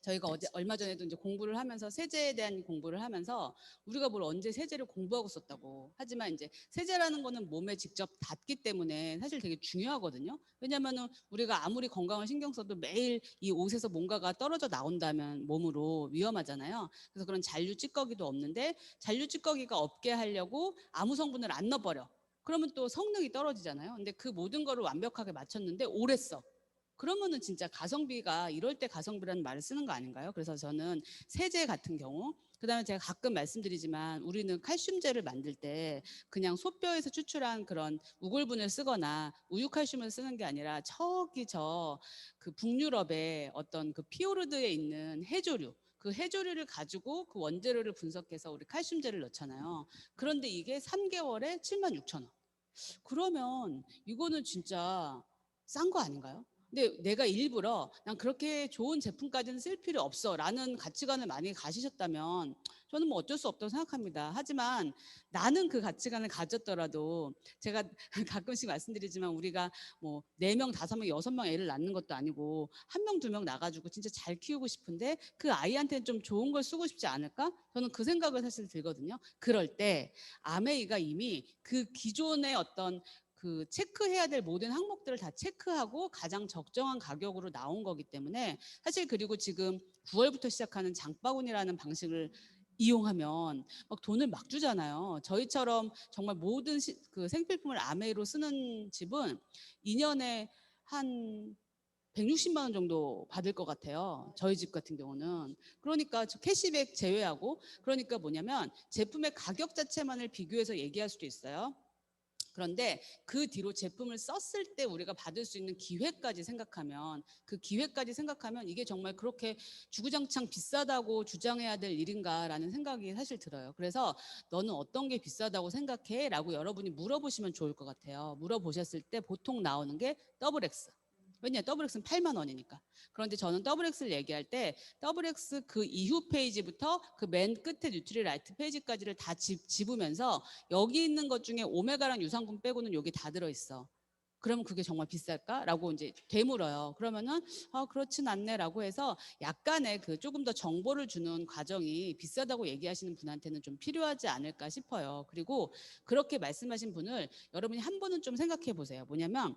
저희가 얼마 전에도 이제 공부를 하면서 세제에 대한 공부를 하면서 우리가 뭘 언제 세제를 공부하고 썼다고. 하지만 이제 세제라는 거는 몸에 직접 닿기 때문에 사실 되게 중요하거든요. 왜냐면은 우리가 아무리 건강을 신경 써도 매일 이 옷에서 뭔가가 떨어져 나온다면 몸으로 위험하잖아요. 그래서 그런 잔류 찌꺼기도 없는데 잔류 찌꺼기가 없게 하려고 아무 성분을 안 넣어버려. 그러면 또 성능이 떨어지잖아요. 근데 그 모든 거를 완벽하게 맞췄는데 오래 써. 그러면은 진짜 가성비가 이럴 때 가성비라는 말을 쓰는 거 아닌가요? 그래서 저는 세제 같은 경우 그다음에 제가 가끔 말씀드리지만 우리는 칼슘제를 만들 때 그냥 소뼈에서 추출한 그런 우골분을 쓰거나 우유칼슘을 쓰는 게 아니라 저기 그 북유럽의 어떤 그 피오르드에 있는 해조류 그 해조류를 가지고 그 원재료를 분석해서 우리 칼슘제를 넣잖아요. 그런데 이게 3개월에 76,000원. 그러면 이거는 진짜 싼 거 아닌가요? 근데 내가 일부러 난 그렇게 좋은 제품까지는 쓸 필요 없어 라는 가치관을 많이 가지셨다면 저는 뭐 어쩔 수 없다고 생각합니다. 하지만 나는 그 가치관을 가졌더라도 제가 가끔씩 말씀드리지만 우리가 뭐 4명, 5명, 6명 애를 낳는 것도 아니고 1명, 2명 나가지고 진짜 잘 키우고 싶은데 그 아이한테는 좀 좋은 걸 쓰고 싶지 않을까? 저는 그 생각을 사실 들거든요. 그럴 때 아메이가 이미 그 기존의 어떤 그 체크해야 될 모든 항목들을 다 체크하고 가장 적정한 가격으로 나온 거기 때문에 사실 그리고 지금 9월부터 시작하는 장바구니라는 방식을 이용하면 막 돈을 막 주잖아요. 저희처럼 정말 모든 그 생필품을 아메이로 쓰는 집은 2년에 한 160만 원 정도 받을 것 같아요. 저희 집 같은 경우는. 그러니까 캐시백 제외하고 그러니까 뭐냐면 제품의 가격 자체만을 비교해서 얘기할 수도 있어요. 그런데 그 뒤로 제품을 썼을 때 우리가 받을 수 있는 기회까지 생각하면 그 기회까지 생각하면 이게 정말 그렇게 주구장창 비싸다고 주장해야 될 일인가라는 생각이 사실 들어요. 그래서 너는 어떤 게 비싸다고 생각해? 라고 여러분이 물어보시면 좋을 것 같아요. 물어보셨을 때 보통 나오는 게 더블 X. 왜냐 더블 X는 8만 원이니까. 그런데 저는 더블 X를 얘기할 때 더블 X 그 이후 페이지부터 그 맨 끝에 뉴트리라이트 페이지까지를 다 집으면서 여기 있는 것 중에 오메가랑 유산균 빼고는 여기 다 들어있어. 그러면 그게 정말 비쌀까? 라고 이제 되물어요. 그러면은 그렇진 않네라고 해서 약간의 그 조금 더 정보를 주는 과정이 비싸다고 얘기하시는 분한테는 좀 필요하지 않을까 싶어요. 그리고 그렇게 말씀하신 분을 여러분이 한 번은 좀 생각해 보세요. 뭐냐면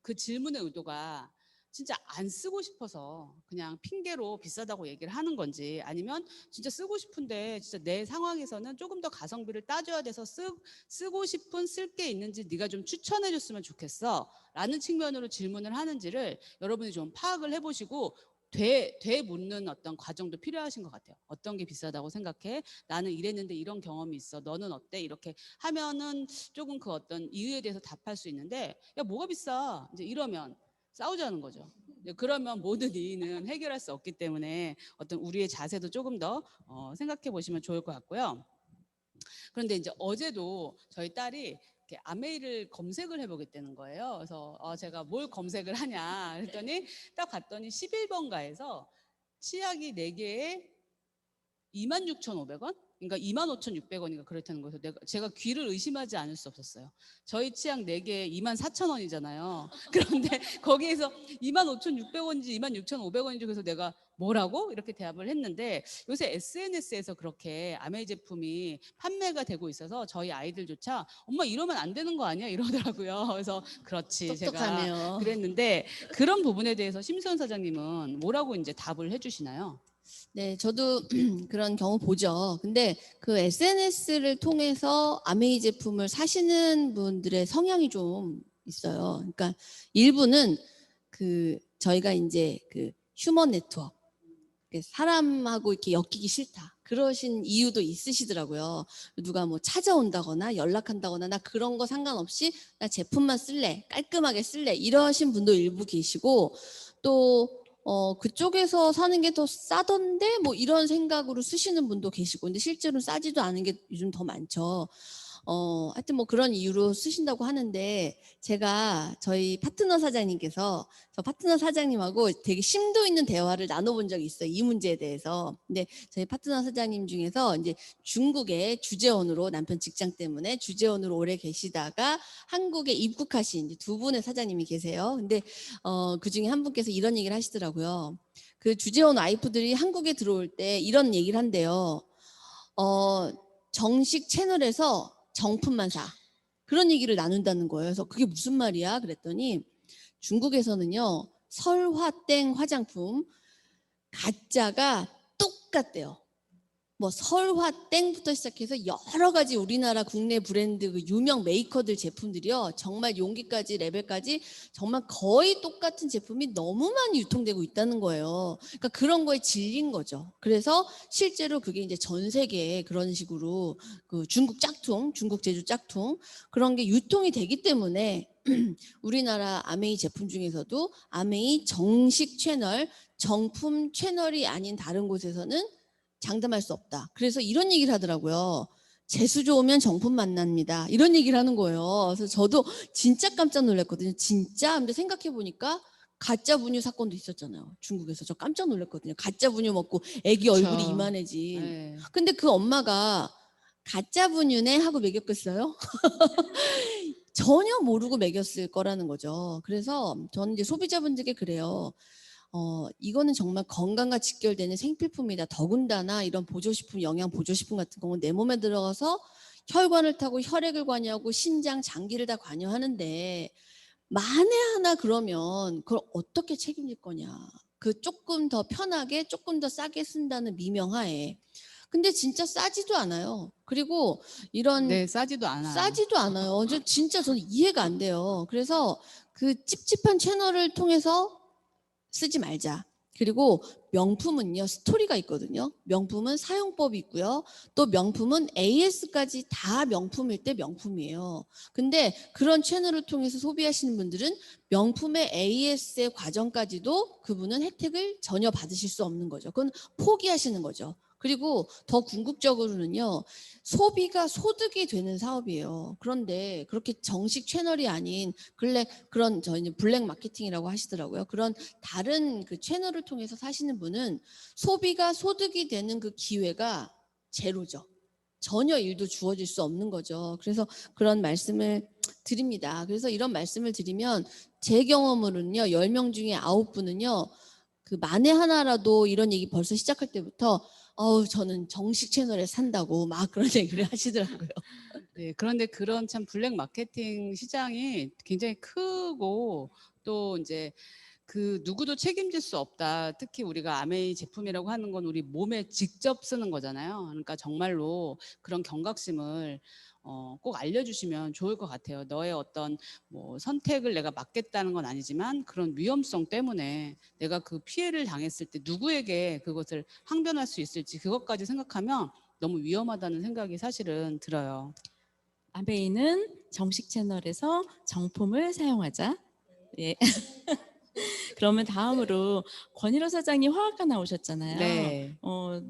그 질문의 의도가 진짜 안 쓰고 싶어서 그냥 핑계로 비싸다고 얘기를 하는 건지 아니면 진짜 쓰고 싶은데 진짜 내 상황에서는 조금 더 가성비를 따져야 돼서 쓰고 싶은 쓸 게 있는지 네가 좀 추천해 줬으면 좋겠어 라는 측면으로 질문을 하는지를 여러분이 좀 파악을 해보시고 묻는 어떤 과정도 필요하신 것 같아요. 어떤 게 비싸다고 생각해? 나는 이랬는데 이런 경험이 있어. 너는 어때? 이렇게 하면은 조금 그 어떤 이유에 대해서 답할 수 있는데 야 뭐가 비싸? 이제 이러면 싸우자는 거죠. 그러면 모든 이의는 해결할 수 없기 때문에 어떤 우리의 자세도 조금 더 생각해 보시면 좋을 것 같고요. 그런데 이제 어제도 저희 딸이 이렇게 아메이를 검색을 해보겠다는 거예요. 그래서 제가 뭘 검색을 하냐 그랬더니 딱 봤더니 11번가에서 치약이 4개에 26,500원? 그러니까 25,600원인가 그렇다는 거예요. 제가 귀를 의심하지 않을 수 없었어요. 저희 치약 4개에 24,000원이잖아요. 그런데 거기에서 25,600원인지 26,500원인지 그래서 내가 뭐라고? 이렇게 대답을 했는데 요새 SNS에서 그렇게 아메이 제품이 판매가 되고 있어서 저희 아이들조차 엄마 이러면 안 되는 거 아니야? 이러더라고요. 그래서 그렇지 제가 똑똑하네요. 그랬는데 그런 부분에 대해서 심수연 사장님은 뭐라고 이제 답을 해주시나요? 네, 저도 그런 경우 보죠. 근데 그 SNS를 통해서 아메이 제품을 사시는 분들의 성향이 좀 있어요. 그러니까 일부는 그 저희가 이제 그 휴먼 네트워크, 사람하고 이렇게 엮이기 싫다. 그러신 이유도 있으시더라고요. 누가 뭐 찾아온다거나 연락한다거나 나 그런 거 상관없이 나 제품만 쓸래, 깔끔하게 쓸래 이러신 분도 일부 계시고 또 그쪽에서 사는 게 더 싸던데 뭐 이런 생각으로 쓰시는 분도 계시고 근데 실제로 싸지도 않은 게 요즘 더 많죠. 하여튼 뭐 그런 이유로 쓰신다고 하는데 제가 저희 파트너 사장님께서 저 파트너 사장님하고 되게 심도 있는 대화를 나눠본 적이 있어요. 이 문제에 대해서. 근데 저희 파트너 사장님 중에서 이제 중국에 주재원으로 남편 직장 때문에 주재원으로 오래 계시다가 한국에 입국하신 이제 2분의 사장님이 계세요. 근데 그 중에 한 분께서 이런 얘기를 하시더라고요. 그 주재원 와이프들이 한국에 들어올 때 이런 얘기를 한대요. 정식 채널에서 정품만 사. 그런 얘기를 나눈다는 거예요. 그래서 그게 무슨 말이야? 그랬더니 중국에서는요. 설화땡 화장품 가짜가 똑같대요. 뭐 설화땡부터 시작해서 여러 가지 우리나라 국내 브랜드 그 유명 메이커들 제품들이요. 정말 용기까지 레벨까지 정말 거의 똑같은 제품이 너무 많이 유통되고 있다는 거예요. 그러니까 그런 거에 질린 거죠. 그래서 실제로 그게 이제 전 세계에 그런 식으로 그 중국 짝퉁, 중국 제조 짝퉁 그런 게 유통이 되기 때문에 우리나라 아메이 제품 중에서도 아메이 정식 채널, 정품 채널이 아닌 다른 곳에서는 장담할 수 없다. 그래서 이런 얘기를 하더라고요. 재수 좋으면 정품 만납니다. 이런 얘기를 하는 거예요. 그래서 저도 진짜 깜짝 놀랐거든요. 진짜. 근데 생각해 보니까 가짜 분유 사건도 있었잖아요. 중국에서. 저 깜짝 놀랐거든요. 가짜 분유 먹고 애기 그쵸. 얼굴이 이만해진. 네. 근데 그 엄마가 가짜 분유네 하고 먹였겠어요? 전혀 모르고 먹였을 거라는 거죠. 그래서 저는 이제 소비자분들께 그래요. 이거는 정말 건강과 직결되는 생필품이다. 더군다나 이런 보조식품, 영양 보조식품 같은 경우는 내 몸에 들어가서 혈관을 타고 혈액을 관여하고 신장, 장기를 다 관여하는데 만에 하나 그러면 그걸 어떻게 책임질 거냐. 그 조금 더 편하게 조금 더 싸게 쓴다는 미명하에. 근데 진짜 싸지도 않아요. 그리고 이런 네, 싸지도 않아요. 싸지도 않아요. 진짜 저는 이해가 안 돼요. 그래서 그 찝찝한 채널을 통해서 쓰지 말자. 그리고 명품은요, 스토리가 있거든요. 명품은 사용법이 있고요. 또 명품은 AS까지 다 명품일 때 명품이에요. 근데 그런 채널을 통해서 소비하시는 분들은 명품의 AS의 과정까지도 그분은 혜택을 전혀 받으실 수 없는 거죠. 그건 포기하시는 거죠. 그리고 더 궁극적으로는요, 소비가 소득이 되는 사업이에요. 그런데 그렇게 정식 채널이 아닌 그런 저희는 블랙 마케팅이라고 하시더라고요. 그런 다른 그 채널을 통해서 사시는 분은 소비가 소득이 되는 그 기회가 제로죠. 전혀 일도 주어질 수 없는 거죠. 그래서 그런 말씀을 드립니다. 그래서 이런 말씀을 드리면 제 경험으로는요, 10명 중에 9분은요, 그 만에 하나라도 이런 얘기 벌써 시작할 때부터 저는 정식 채널에 산다고 막 그런 얘기를 하시더라고요. 네, 그런데 그런 참 블랙 마케팅 시장이 굉장히 크고 또 이제 그 누구도 책임질 수 없다. 특히 우리가 아메이 제품이라고 하는 건 우리 몸에 직접 쓰는 거잖아요. 그러니까 정말로 그런 경각심을 꼭 알려주시면 좋을 것 같아요. 너의 어떤 뭐 선택을 내가 막겠다는 건 아니지만 그런 위험성 때문에 내가 그 피해를 당했을 때 누구에게 그것을 항변할 수 있을지 그것까지 생각하면 너무 위험하다는 생각이 사실은 들어요. 아메이는 정식 채널에서 정품을 사용하자. 예. 그러면 다음으로 권일호 사장님 화학과 나오셨잖아요. 네.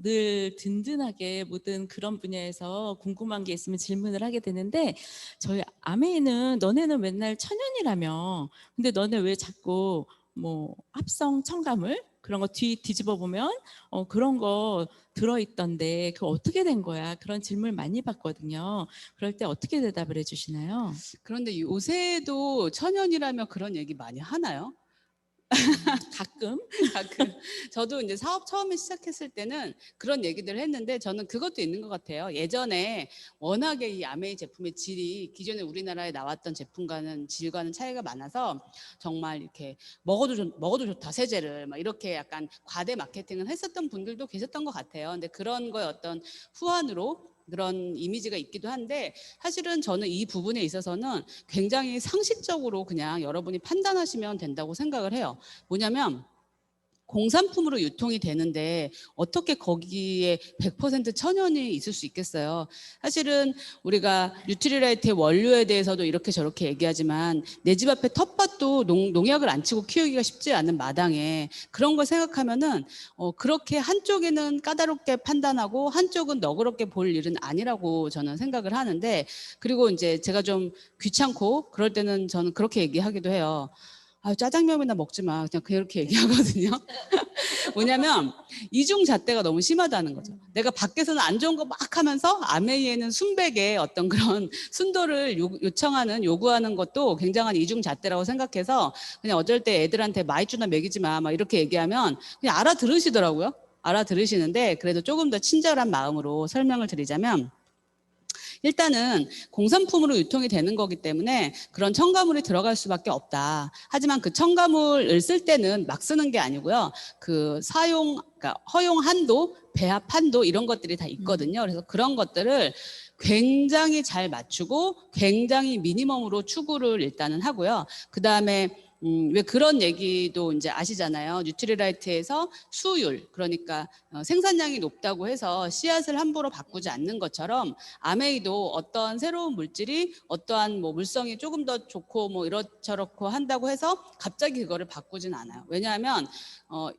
늘 든든하게 모든 그런 분야에서 궁금한 게 있으면 질문을 하게 되는데 저희 아메이는 너네는 맨날 천연이라며 근데 너네 왜 자꾸 뭐 합성 첨가물 그런 거 뒤집어 보면 그런 거 들어있던데 그거 어떻게 된 거야? 그런 질문을 많이 받거든요. 그럴 때 어떻게 대답을 해주시나요? 그런데 요새도 천연이라며 그런 얘기 많이 하나요? 가끔 가끔. 저도 이제 사업 처음에 시작했을 때는 그런 얘기들을 했는데 저는 그것도 있는 것 같아요. 예전에 워낙에 이 아메이 제품의 질이 기존에 우리나라에 나왔던 제품과는 질과는 차이가 많아서 정말 이렇게 먹어도 좋다 세제를 막 이렇게 약간 과대 마케팅을 했었던 분들도 계셨던 것 같아요. 근데 그런 거에 어떤 후환으로 그런 이미지가 있기도 한데 사실은 저는 이 부분에 있어서는 굉장히 상식적으로 그냥 여러분이 판단하시면 된다고 생각을 해요. 뭐냐면 공산품으로 유통이 되는데 어떻게 거기에 100% 천연이 있을 수 있겠어요. 사실은 우리가 뉴트리라이트의 원료에 대해서도 이렇게 저렇게 얘기하지만 내 집 앞에 텃밭도 농약을 안 치고 키우기가 쉽지 않은 마당에 그런 걸 생각하면은 그렇게 한쪽에는 까다롭게 판단하고 한쪽은 너그럽게 볼 일은 아니라고 저는 생각을 하는데 그리고 이제 제가 좀 귀찮고 그럴 때는 저는 그렇게 얘기하기도 해요. 아, 짜장면이나 먹지 마. 그냥 그렇게 얘기하거든요. 뭐냐면 이중잣대가 너무 심하다는 거죠. 내가 밖에서는 안 좋은 거 막 하면서 아메이에는 순백의 어떤 그런 순도를 요구하는 것도 굉장한 이중잣대라고 생각해서 그냥 어쩔 때 애들한테 마이쮸나 먹이지 마. 막 이렇게 얘기하면 그냥 알아들으시더라고요. 알아들으시는데 그래도 조금 더 친절한 마음으로 설명을 드리자면 일단은 공산품으로 유통이 되는 거기 때문에 그런 첨가물이 들어갈 수밖에 없다. 하지만 그 첨가물을 쓸 때는 막 쓰는 게 아니고요. 그 그러니까 허용 한도, 배합 한도 이런 것들이 다 있거든요. 그래서 그런 것들을 굉장히 잘 맞추고 굉장히 미니멈으로 추구를 일단은 하고요. 그 다음에 왜 그런 얘기도 이제 아시잖아요. 뉴트리라이트에서 수율, 그러니까 생산량이 높다고 해서 씨앗을 함부로 바꾸지 않는 것처럼 아메이도 어떠한 새로운 물질이 어떠한 뭐 물성이 조금 더 좋고 뭐 이렇저렇고 한다고 해서 갑자기 그거를 바꾸진 않아요. 왜냐하면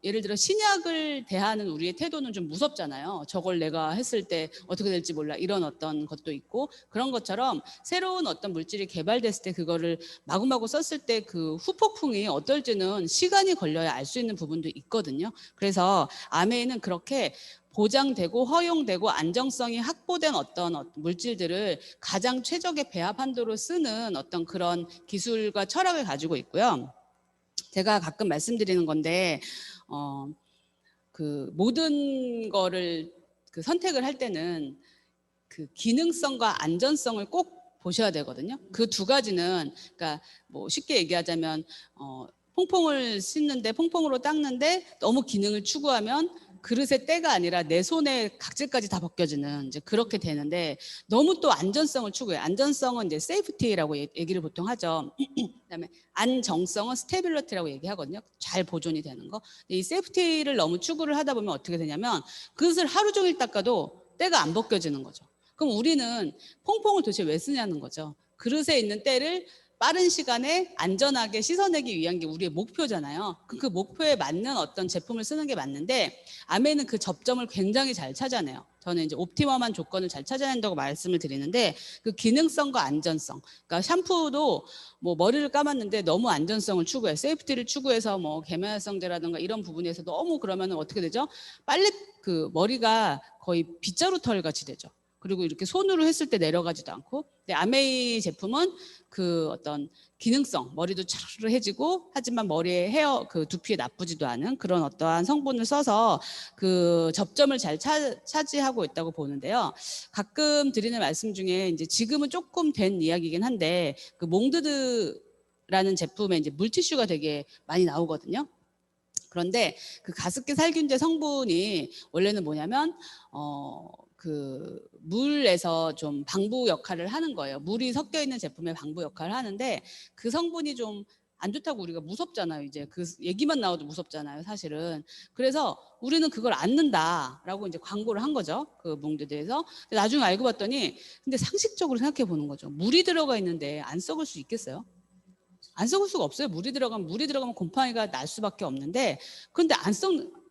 예를 들어 신약을 대하는 우리의 태도는 좀 무섭잖아요. 저걸 내가 했을 때 어떻게 될지 몰라 이런 어떤 것도 있고 그런 것처럼 새로운 어떤 물질이 개발됐을 때 그거를 마구마구 썼을 때 그 후폭풍이 어떨지는 시간이 걸려야 알 수 있는 부분도 있거든요. 그래서 아메이는 그렇게 보장되고 허용되고 안정성이 확보된 어떤 물질들을 가장 최적의 배합 한도로 쓰는 어떤 그런 기술과 철학을 가지고 있고요. 제가 가끔 말씀드리는 건데 그 모든 거를 그 선택을 할 때는 그 기능성과 안전성을 꼭 보셔야 되거든요. 그 두 가지는 그러니까 뭐 쉽게 얘기하자면 퐁퐁을 씻는데 퐁퐁으로 닦는데 너무 기능을 추구하면 그릇의 때가 아니라 내 손에 각질까지 다 벗겨지는 이제 그렇게 되는데 너무 또 안전성을 추구해요. 안전성은 이제 세이프티라고 얘기를 보통 하죠. 그다음에 안정성은 스테빌리티라고 얘기하거든요. 잘 보존이 되는 거. 이 세이프티를 너무 추구를 하다 보면 어떻게 되냐면 그릇을 하루 종일 닦아도 때가 안 벗겨지는 거죠. 그럼 우리는 퐁퐁을 도대체 왜 쓰냐는 거죠. 그릇에 있는 때를 빠른 시간에 안전하게 씻어내기 위한 게 우리의 목표잖아요. 그 목표에 맞는 어떤 제품을 쓰는 게 맞는데 아메는 그 접점을 굉장히 잘 찾아내요. 저는 이제 옵티머한 조건을 잘 찾아낸다고 말씀을 드리는데 그 기능성과 안전성. 그러니까 샴푸도 뭐 머리를 감았는데 너무 안전성을 추구해, 세이프티를 추구해서 뭐 계면활성제라든가 이런 부분에서 너무 그러면 어떻게 되죠? 빨리 그 머리가 거의 빗자루 털 같이 되죠. 그리고 이렇게 손으로 했을 때 내려가지도 않고. 근데 아메이 제품은 그 어떤 기능성, 머리도 차르르해지고 하지만 머리에 헤어 그 두피에 나쁘지도 않은 그런 어떠한 성분을 써서 그 접점을 잘 차지하고 있다고 보는데요. 가끔 드리는 말씀 중에 이제 지금은 조금 된 이야기긴 한데 그 몽드드라는 제품에 이제 물티슈가 되게 많이 나오거든요. 그런데 그 가습기 살균제 성분이 원래는 뭐냐면 그 물에서 좀 방부 역할을 하는 거예요. 물이 섞여 있는 제품의 방부 역할을 하는데 그 성분이 좀 안 좋다고 우리가 무섭잖아요. 이제 그 얘기만 나와도 무섭잖아요, 사실은. 그래서 우리는 그걸 안 넣는다라고 이제 광고를 한 거죠. 그 몽드드에서. 나중에 알고 봤더니 근데 상식적으로 생각해 보는 거죠. 물이 들어가 있는데 안 썩을 수 있겠어요? 안 썩을 수가 없어요. 물이 들어가면 곰팡이가 날 수밖에 없는데, 그런데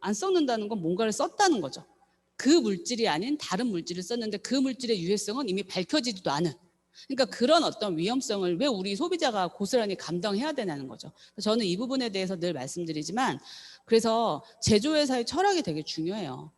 안 썩는다는 건 뭔가를 썼다는 거죠. 그 물질이 아닌 다른 물질을 썼는데 그 물질의 유해성은 이미 밝혀지지도 않은. 그러니까 그런 어떤 위험성을 왜 우리 소비자가 고스란히 감당해야 되냐는 거죠. 저는 이 부분에 대해서 늘 말씀드리지만, 그래서 제조회사의 철학이 되게 중요해요.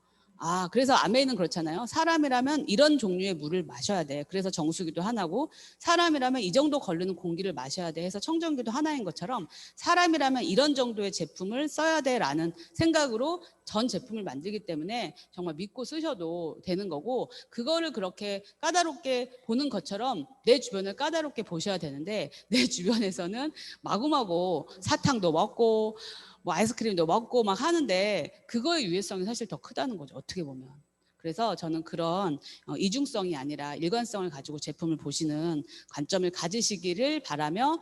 그래서 아메이는 그렇잖아요. 사람이라면 이런 종류의 물을 마셔야 돼. 그래서 정수기도 하나고, 사람이라면 이 정도 걸르는 공기를 마셔야 돼 해서 청정기도 하나인 것처럼, 사람이라면 이런 정도의 제품을 써야 돼라는 생각으로 전 제품을 만들기 때문에 정말 믿고 쓰셔도 되는 거고, 그거를 그렇게 까다롭게 보는 것처럼 내 주변을 까다롭게 보셔야 되는데, 내 주변에서는 마구마구 사탕도 먹고 뭐 아이스크림도 먹고 막 하는데 그거의 유해성이 사실 더 크다는 거죠, 어떻게 보면. 그래서 저는 그런 이중성이 아니라 일관성을 가지고 제품을 보시는 관점을 가지시기를 바라며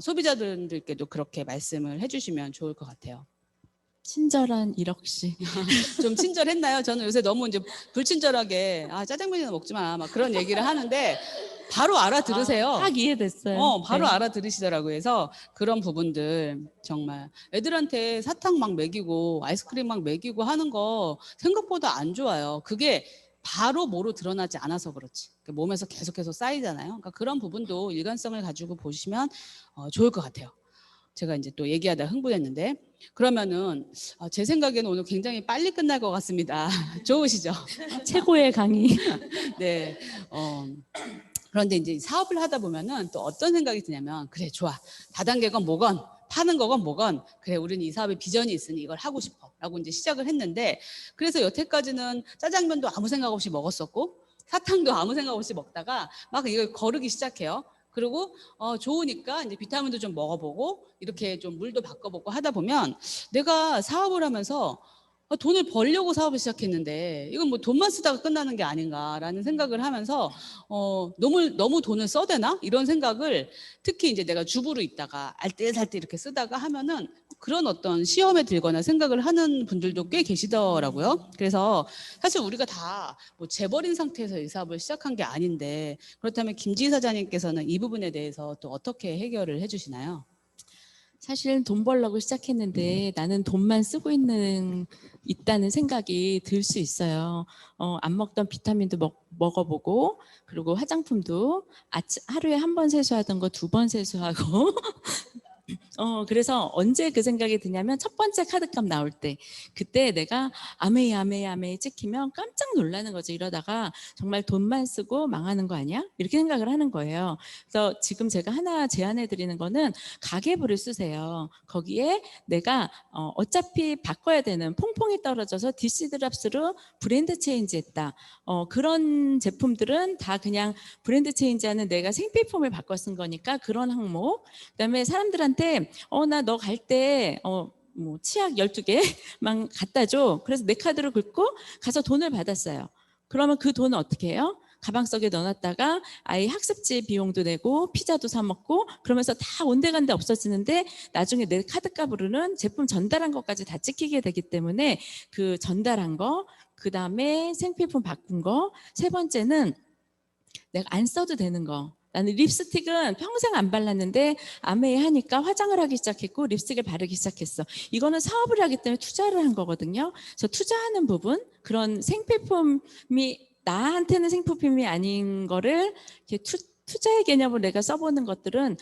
소비자들께도 그렇게 말씀을 해주시면 좋을 것 같아요. 친절한 이럭씨. 좀 친절했나요? 저는 요새 너무 이제 불친절하게 짜장면이나 먹지 마 막 그런 얘기를 하는데 바로 알아들으세요. 딱 이해됐어요. 바로 네. 알아들으시더라고요. 그래서 그런 부분들 정말 애들한테 사탕 막 먹이고 아이스크림 막 먹이고 하는 거 생각보다 안 좋아요. 그게 바로 뭐로 드러나지 않아서 그렇지. 몸에서 계속해서 쌓이잖아요. 그러니까 그런 부분도 일관성을 가지고 보시면 좋을 것 같아요. 제가 이제 또 얘기하다 흥분했는데, 그러면은 제 생각에는 오늘 굉장히 빨리 끝날 것 같습니다. 좋으시죠? 최고의 강의. 네. 그런데 이제 사업을 하다 보면은 또 어떤 생각이 드냐면, 그래 좋아, 다단계건 뭐건 파는 거건 뭐건 그래 우리는 이 사업에 비전이 있으니 이걸 하고 싶어 라고 이제 시작을 했는데, 그래서 여태까지는 짜장면도 아무 생각 없이 먹었었고 사탕도 아무 생각 없이 먹다가 막 이걸 거르기 시작해요. 그리고 좋으니까 이제 비타민도 좀 먹어보고 이렇게 좀 물도 바꿔보고 하다 보면, 내가 사업을 하면서 돈을 벌려고 사업을 시작했는데 이건 뭐 돈만 쓰다가 끝나는 게 아닌가라는 생각을 하면서 너무 돈을 써대나 이런 생각을, 특히 이제 내가 주부로 있다가 알뜰살뜰 이렇게 쓰다가 하면은 그런 어떤 시험에 들거나 생각을 하는 분들도 꽤 계시더라고요. 그래서 사실 우리가 다 뭐 재벌인 상태에서 이 사업을 시작한 게 아닌데, 그렇다면 김지희 사장님께서는 이 부분에 대해서 또 어떻게 해결을 해주시나요? 사실 돈 벌려고 시작했는데 나는 돈만 쓰고 있다는 생각이 들 수 있어요. 안 먹던 비타민도 먹어보고, 그리고 화장품도 하루에 한 번 세수하던 거 2번 세수하고 그래서 언제 그 생각이 드냐면 첫 번째 카드값 나올 때, 그때 내가 아메이 찍히면 깜짝 놀라는 거죠. 이러다가 정말 돈만 쓰고 망하는 거 아니야? 이렇게 생각을 하는 거예요. 그래서 지금 제가 하나 제안해 드리는 거는 가계부를 쓰세요. 거기에 내가 어차피 바꿔야 되는, 퐁퐁이 떨어져서 디시드랍스로 브랜드 체인지했다. 그런 제품들은 다 그냥 브랜드 체인지하는, 내가 생필품을 바꿔 쓴 거니까 그런 항목. 그다음에 사람들한테 나 너 갈 때 뭐 치약 12개만 갖다 줘. 그래서 내 카드로 긁고 가서 돈을 받았어요. 그러면 그 돈은 어떻게 해요? 가방 속에 넣어놨다가 아이 학습지 비용도 내고 피자도 사 먹고 그러면서 다 온데간데 없어지는데, 나중에 내 카드값으로는 제품 전달한 것까지 다 찍히게 되기 때문에 그 전달한 거, 그 다음에 생필품 바꾼 거, 세 번째는 내가 안 써도 되는 거. 나는 립스틱은 평생 안 발랐는데 아메이 하니까 화장을 하기 시작했고 립스틱을 바르기 시작했어. 이거는 사업을 하기 때문에 투자를 한 거거든요. 그래서 투자하는 부분, 그런 생필품이 나한테는 생필품이 아닌 거를 이렇게 투자의 개념으로 내가 써보는 것들은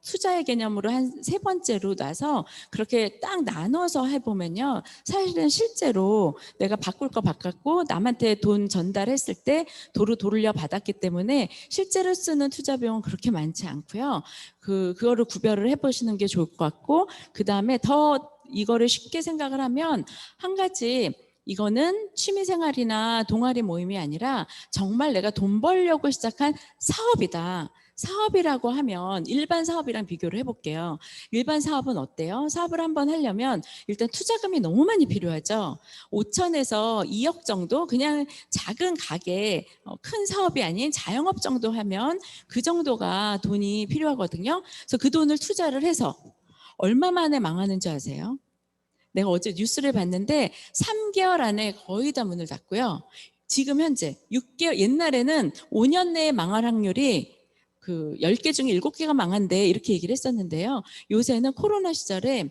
투자의 개념으로 한 3번째로 놔서 그렇게 딱 나눠서 해보면요, 사실은 실제로 내가 바꿀 거 바꿨고 남한테 돈 전달했을 때 도로 돌려 받았기 때문에 실제로 쓰는 투자 비용은 그렇게 많지 않고요. 그거를 구별을 해보시는 게 좋을 것 같고, 그 다음에 더 이거를 쉽게 생각을 하면 한 가지, 이거는 취미생활이나 동아리 모임이 아니라 정말 내가 돈 벌려고 시작한 사업이다. 사업이라고 하면 일반 사업이랑 비교를 해볼게요. 일반 사업은 어때요? 사업을 한번 하려면 일단 투자금이 너무 많이 필요하죠. 5천에서 2억 정도, 그냥 작은 가게, 큰 사업이 아닌 자영업 정도 하면 그 정도가 돈이 필요하거든요. 그래서 그 돈을 투자를 해서 얼마 만에 망하는지 아세요? 내가 어제 뉴스를 봤는데 3개월 안에 거의 다 문을 닫고요. 지금 현재 6개월, 옛날에는 5년 내에 망할 확률이 그 10개 중에 7개가 망한대 이렇게 얘기를 했었는데요. 요새는 코로나 시절에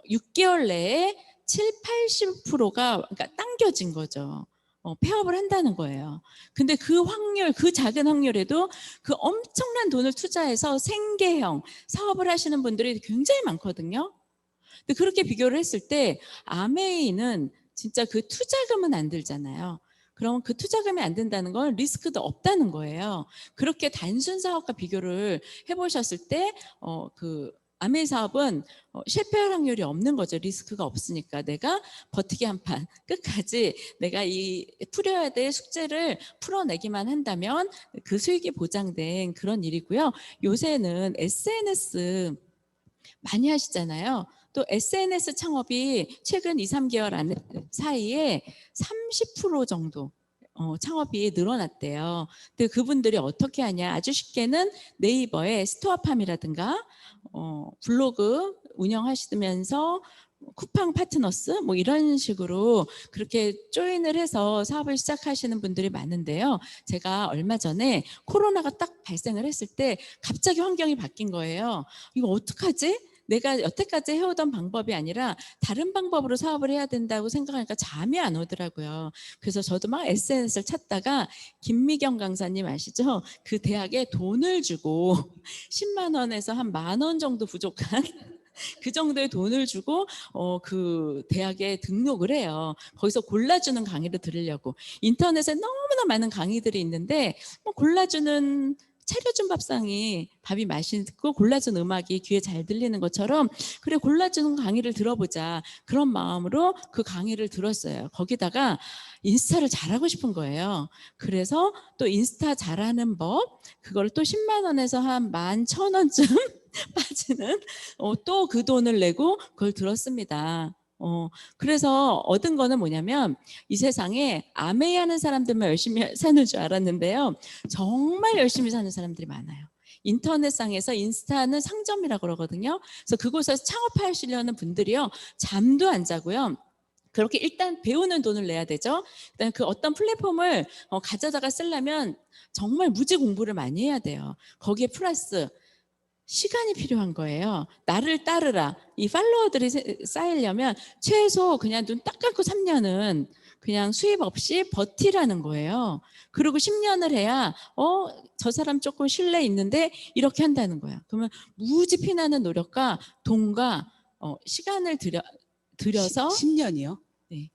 6개월 내에 70~80%가 그러니까 당겨진 거죠. 폐업을 한다는 거예요. 근데 그 확률, 그 작은 확률에도 그 엄청난 돈을 투자해서 생계형 사업을 하시는 분들이 굉장히 많거든요. 근데 그렇게 비교를 했을 때 아메이는 진짜 그 투자금은 안 들잖아요. 그럼 그 투자금이 안 든다는 건 리스크도 없다는 거예요. 그렇게 단순 사업과 비교를 해보셨을 때 그 아메이 사업은 실패할 확률이 없는 거죠. 리스크가 없으니까 내가 버티기 한 판 끝까지 내가 이 풀어야 될 숙제를 풀어내기만 한다면 그 수익이 보장된 그런 일이고요. 요새는 SNS 많이 하시잖아요. 또 SNS 창업이 최근 2~3개월 사이에 30% 정도 창업이 늘어났대요. 근데 그분들이 어떻게 하냐? 아주 쉽게는 네이버에 스토어팜이라든가 블로그 운영하시면서 쿠팡 파트너스 뭐 이런 식으로 그렇게 조인을 해서 사업을 시작하시는 분들이 많은데요. 제가 얼마 전에 코로나가 딱 발생을 했을 때 갑자기 환경이 바뀐 거예요. 이거 어떡하지? 내가 여태까지 해오던 방법이 아니라 다른 방법으로 사업을 해야 된다고 생각하니까 잠이 안 오더라고요. 그래서 저도 막 SNS를 찾다가 김미경 강사님 아시죠? 그 대학에 돈을 주고 10만 원에서 한 10,000원 정도 부족한 그 정도의 돈을 주고 그 대학에 등록을 해요. 거기서 골라주는 강의를 들으려고. 인터넷에 너무나 많은 강의들이 있는데 뭐 골라주는 차려준 밥상이 밥이 맛있고 골라준 음악이 귀에 잘 들리는 것처럼 그래 골라주는 강의를 들어보자 그런 마음으로 그 강의를 들었어요. 거기다가 인스타를 잘하고 싶은 거예요. 그래서 또 인스타 잘하는 법 그걸 또 10만 원에서 한 11,000원쯤 빠지는 또 그 돈을 내고 그걸 들었습니다. 그래서 얻은 거는 뭐냐면 이 세상에 아메이 하는 사람들만 열심히 사는 줄 알았는데요. 정말 열심히 사는 사람들이 많아요. 인터넷상에서 인스타는 상점이라고 그러거든요. 그래서 그곳에서 창업하시려는 분들이요. 잠도 안 자고요. 그렇게 일단 배우는 돈을 내야 되죠. 그다음에 그 어떤 플랫폼을 가져다가 쓰려면 정말 무지 공부를 많이 해야 돼요. 거기에 플러스 시간이 필요한 거예요. 나를 따르라. 이 팔로워들이 쌓이려면 최소 그냥 눈 딱 감고 3년은 그냥 수입 없이 버티라는 거예요. 그리고 10년을 해야 저 사람 조금 신뢰 있는데 이렇게 한다는 거예요. 그러면 무지 피나는 노력과 돈과 시간을 들여서 10년이요? 네.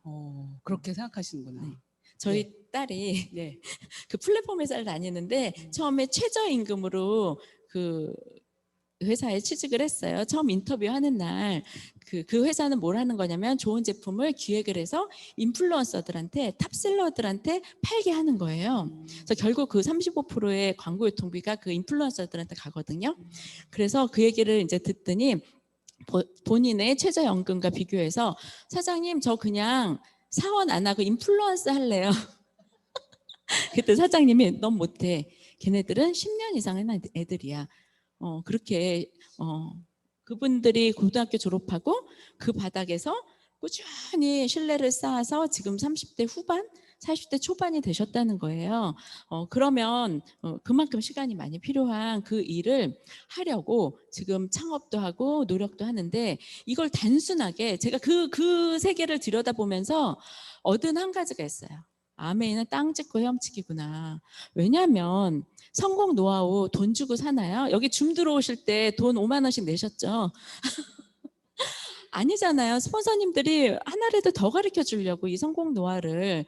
그렇게 생각하시는구나. 네. 저희 딸이 네. 그 플랫폼 회사를 다니는데 처음에 최저임금으로 그 회사에 취직을 했어요. 처음 인터뷰하는 날 그 회사는 뭘 하는 거냐면 좋은 제품을 기획을 해서 인플루언서들한테 탑셀러들한테 팔게 하는 거예요. 그래서 결국 그 35%의 광고 유통비가 그 인플루언서들한테 가거든요. 그래서 그 얘기를 이제 듣더니 본인의 최저연금과 비교해서 사장님 저 그냥 사원 안 하고 인플루언서 할래요. 그때 사장님이 넌 못해. 걔네들은 10년 이상 한 애들이야. 그렇게 그분들이 고등학교 졸업하고 그 바닥에서 꾸준히 신뢰를 쌓아서 지금 30대 후반, 40대 초반이 되셨다는 거예요. 그러면 그만큼 시간이 많이 필요한 그 일을 하려고 지금 창업도 하고 노력도 하는데 이걸 단순하게 제가 그 세계를 들여다보면서 얻은 한 가지가 있어요. 아메이는 땅 짚고 헤엄치기구나. 왜냐하면 성공 노하우 돈 주고 사나요? 여기 줌 들어오실 때 돈 5만 원씩 내셨죠? 아니잖아요. 스폰서님들이 하나라도 더 가르쳐 주려고 이 성공 노하우를